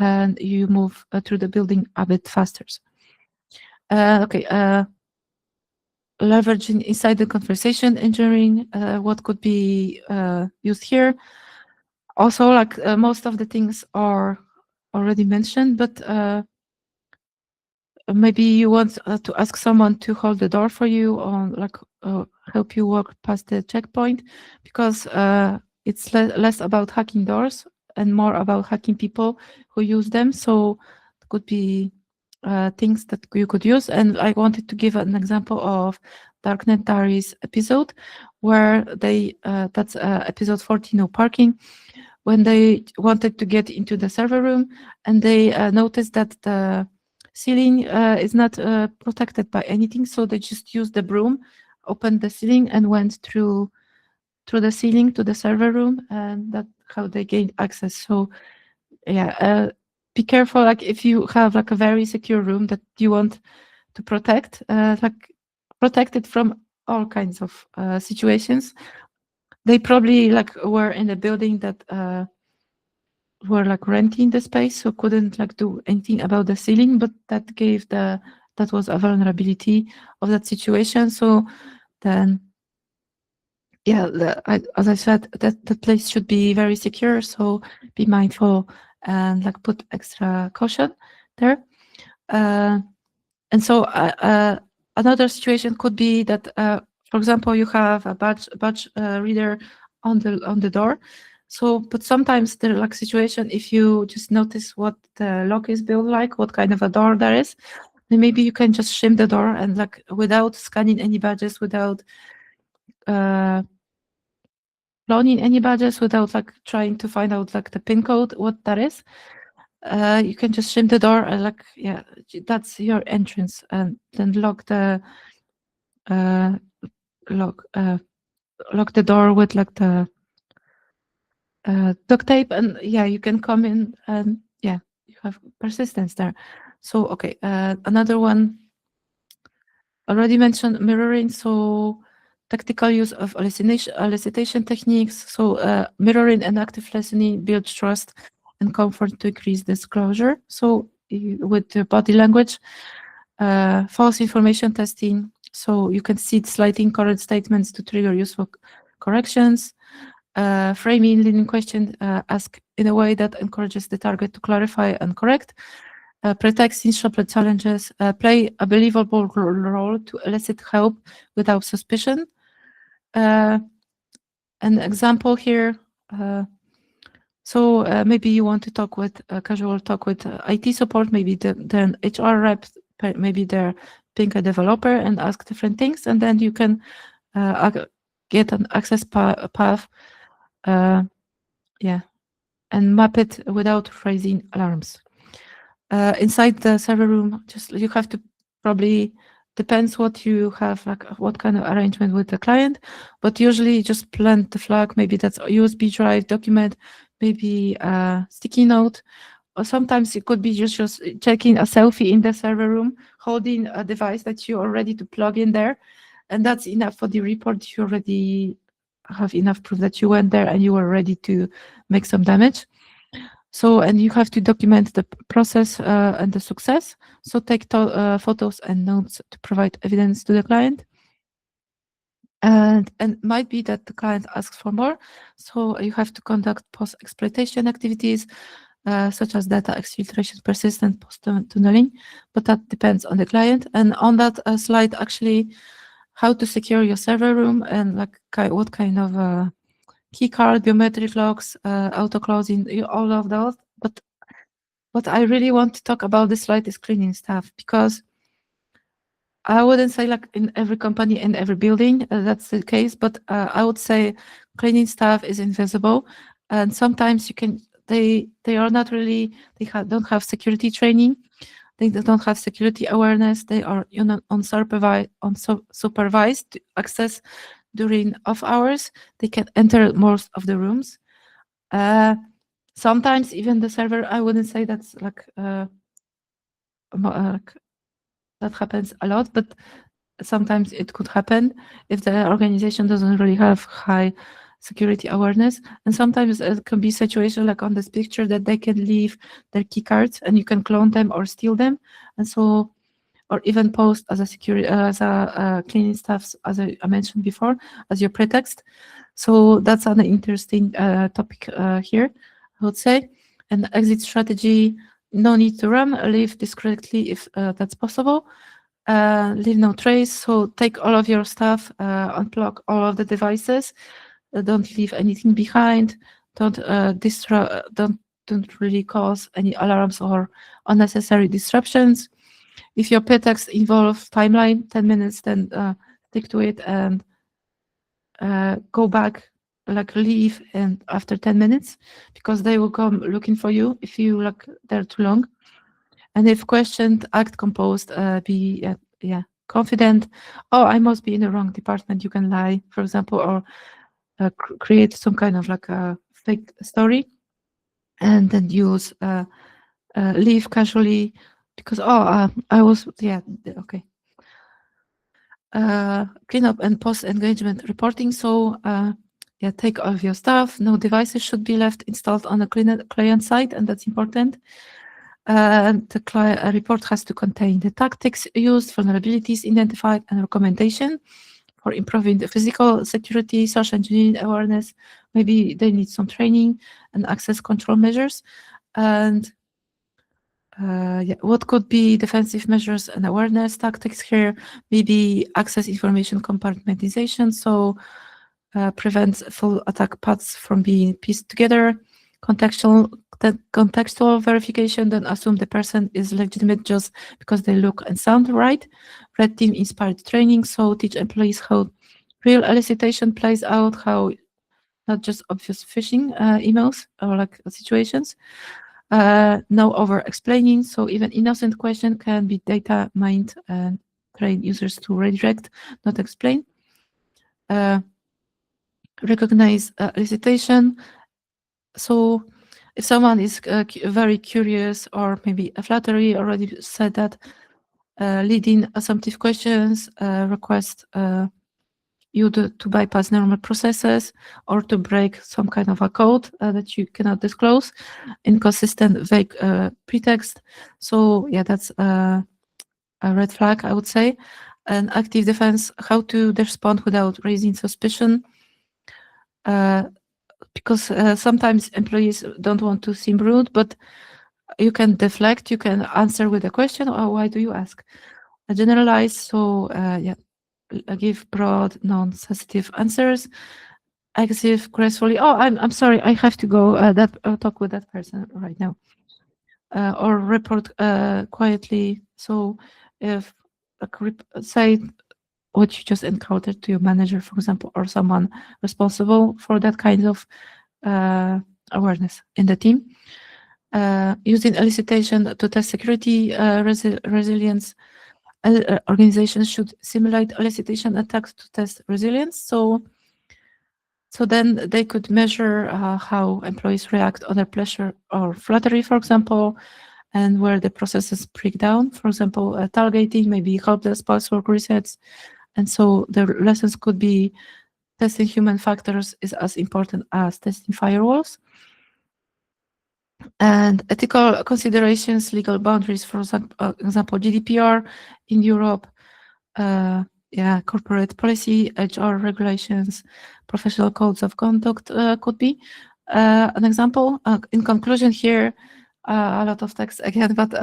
Speaker 1: and you move through the building a bit faster. Okay. Leveraging inside the conversation engineering, what could be used here? Also, most of the things are already mentioned, but maybe you want to ask someone to hold the door for you or help you walk past the checkpoint, because it's less about hacking doors and more about hacking people who use them. So it could be things that you could use. And I wanted to give an example of Darknet Diaries episode where that's episode 40, no parking, when they wanted to get into the server room and they noticed that the ceiling is not protected by anything. So they just used the broom, opened the ceiling and went through the ceiling to the server room, and that's how they gained access. So yeah, be careful, like if you have like a very secure room that you want to protect, protect it from all kinds of situations. They probably were in a building that were renting the space, so couldn't do anything about the ceiling, but that was a vulnerability of that situation. So then, yeah, as I said, that the place should be very secure. So be mindful and put extra caution there. And so another situation could be that, for example, you have a badge reader on the door. So, but sometimes there situation, if you just notice what the lock is built like, what kind of a door there is, then maybe you can just shim the door and without scanning any badges, without cloning any badges, without trying to find out the pin code, what that is. You can just shim the door and yeah, that's your entrance, and then lock the door with the duct tape, and yeah, you can come in and yeah, you have persistence there. So okay, another one already mentioned, mirroring. So tactical use of elicitation techniques. So mirroring and active listening build trust and comfort to increase disclosure. So with the body language, false information testing. So you can see slight incorrect statements to trigger useful corrections. Framing leading question, ask in a way that encourages the target to clarify and correct. Pretext instructed challenges, play a believable role to elicit help without suspicion. An example here. So maybe you want to talk with casual talk with IT support, maybe then HR rep, maybe they're being a developer, and ask different things, and then you can get an access path, yeah, and map it without raising alarms. Inside the server room, just you have to probably, depends what you have, what kind of arrangement with the client, but usually just plant the flag. Maybe that's a USB drive document, maybe a sticky note, or sometimes it could be just checking a selfie in the server room, holding a device that you are ready to plug in there, and that's enough for the report. You already have enough proof that you went there and you were ready to make some damage. So, and you have to document the process and the success. So take photos and notes to provide evidence to the client. And might be that the client asks for more, so you have to conduct post-exploitation activities, such as data exfiltration, persistent post-tunneling, but that depends on the client. And on that slide, actually, how to secure your server room and like what kind of key card, biometric locks, auto closing, all of those. But what I really want to talk about this slide is cleaning stuff, because I wouldn't say like in every company, in every building, that's the case, but I would say cleaning stuff is invisible. And sometimes they are not really, don't have security training. They don't have security awareness. They are supervised access during off hours. They can enter most of the rooms. Sometimes even the server, I wouldn't say that's like that happens a lot, but sometimes it could happen if the organization doesn't really have high security awareness. And sometimes it can be a situation like on this picture that they can leave their key cards and you can clone them or steal them. And so, or even post as a security, as a cleaning staff, as I mentioned before, as your pretext. So that's an interesting topic here, I would say. And exit strategy, no need to run, leave discreetly if that's possible. Leave no trace, so take all of your stuff, unplug all of the devices, don't leave anything behind, don't don't really cause any alarms or unnecessary disruptions. If your pretext involves timeline 10 minutes, then stick to it and go back, like leave and after 10 minutes, because they will come looking for you if you like there too long. And if questioned, act composed, be confident. Oh, I must be in the wrong department. You can lie, for example, or create some kind of like a fake story, and then use leave casually because I was okay. Clean up and post engagement reporting. So take all of your stuff. No devices should be left installed on the client side, and that's important. The report has to contain the tactics used, vulnerabilities identified, and recommendation for improving the physical security, social engineering awareness. Maybe they need some training and access control measures. And what could be defensive measures and awareness tactics here? Maybe access information compartmentalization, so prevents full attack paths from being pieced together. Contextual verification, don't assume the person is legitimate just because they look and sound right. Red team inspired training, so teach employees how real elicitation plays out, how not just obvious phishing emails or like situations. No over explaining, so even innocent question can be data mined and train users to redirect, not explain. Recognize elicitation. So if someone is very curious, or maybe a flattery already said that, leading assumptive questions, request you to bypass normal processes or to break some kind of a code that you cannot disclose, inconsistent, vague pretext. So that's a red flag, I would say. And active defense, how to respond without raising suspicion. Because sometimes employees don't want to seem rude, but you can deflect, you can answer with a question, or why do you ask? Generalize, so give broad, non-sensitive answers. Exit gracefully. Oh, I'm sorry, I have to go talk with that person right now. Or report quietly. So if say what you just encountered to your manager, for example, or someone responsible for that kind of awareness in the team. Using elicitation to test security resilience. Organizations should simulate elicitation attacks to test resilience. So then they could measure how employees react under pressure or flattery, for example, and where the processes break down. For example, targeting, maybe helpless password resets. And so the lessons could be testing human factors is as important as testing firewalls. And ethical considerations, legal boundaries, for example, GDPR in Europe. corporate policy, HR regulations, professional codes of conduct could be an example. In conclusion here, a lot of text again, but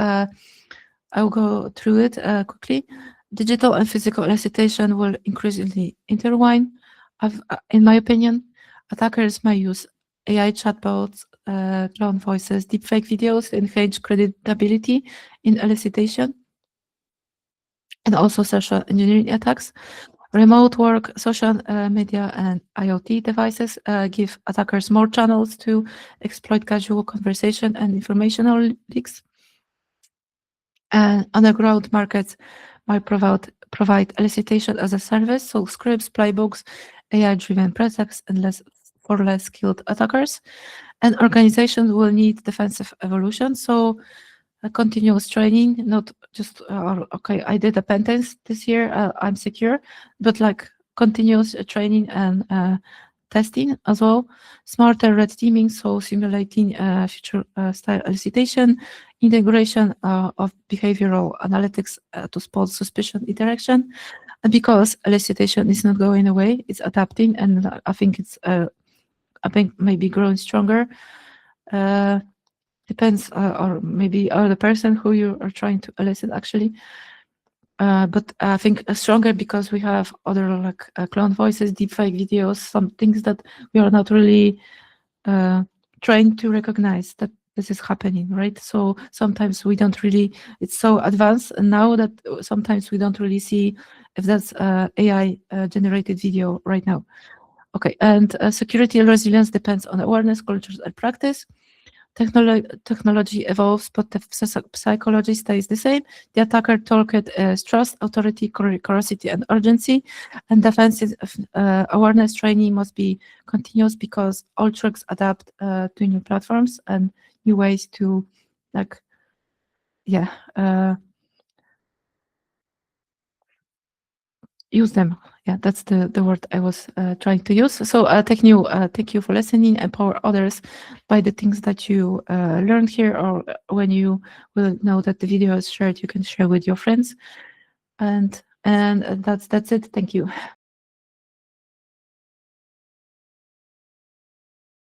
Speaker 1: I'll go through it quickly. Digital and physical elicitation will increasingly intertwine. In my opinion, attackers may use AI chatbots, clone voices, deepfake videos to enhance credibility in elicitation, and also social engineering attacks. Remote work, social media, and IoT devices give attackers more channels to exploit casual conversation and informational leaks. And underground markets might provide elicitation as a service, so scripts, playbooks, AI-driven pretexts, and for less skilled attackers. And organizations will need defensive evolution, so continuous training, not just okay, I did a pen test this year, I'm secure, but like continuous training and testing as well. Smarter red teaming, so simulating future style elicitation, integration of behavioral analytics to spot suspicion interaction. And because elicitation is not going away, it's adapting, and I think it's maybe growing stronger. Depends, or maybe the person who you are trying to elicit actually. But I think stronger because we have other like clone voices, deepfake videos, some things that we are not really trained to recognize that this is happening, right? So sometimes we don't really, it's so advanced now that sometimes we don't really see if that's AI generated video right now. Okay, and security and resilience depends on awareness, cultures, and practice. Technology evolves, but the psychology stays the same. The attacker toolkit is trust, authority, curiosity, and urgency. And defensive awareness training must be continuous because all tricks adapt to new platforms and new ways to, like, use them. Yeah, that's the word I was trying to use. So thank you for listening. Empower others by the things that you learned here, or when you will know that the video is shared, you can share with your friends. And that's it. Thank you.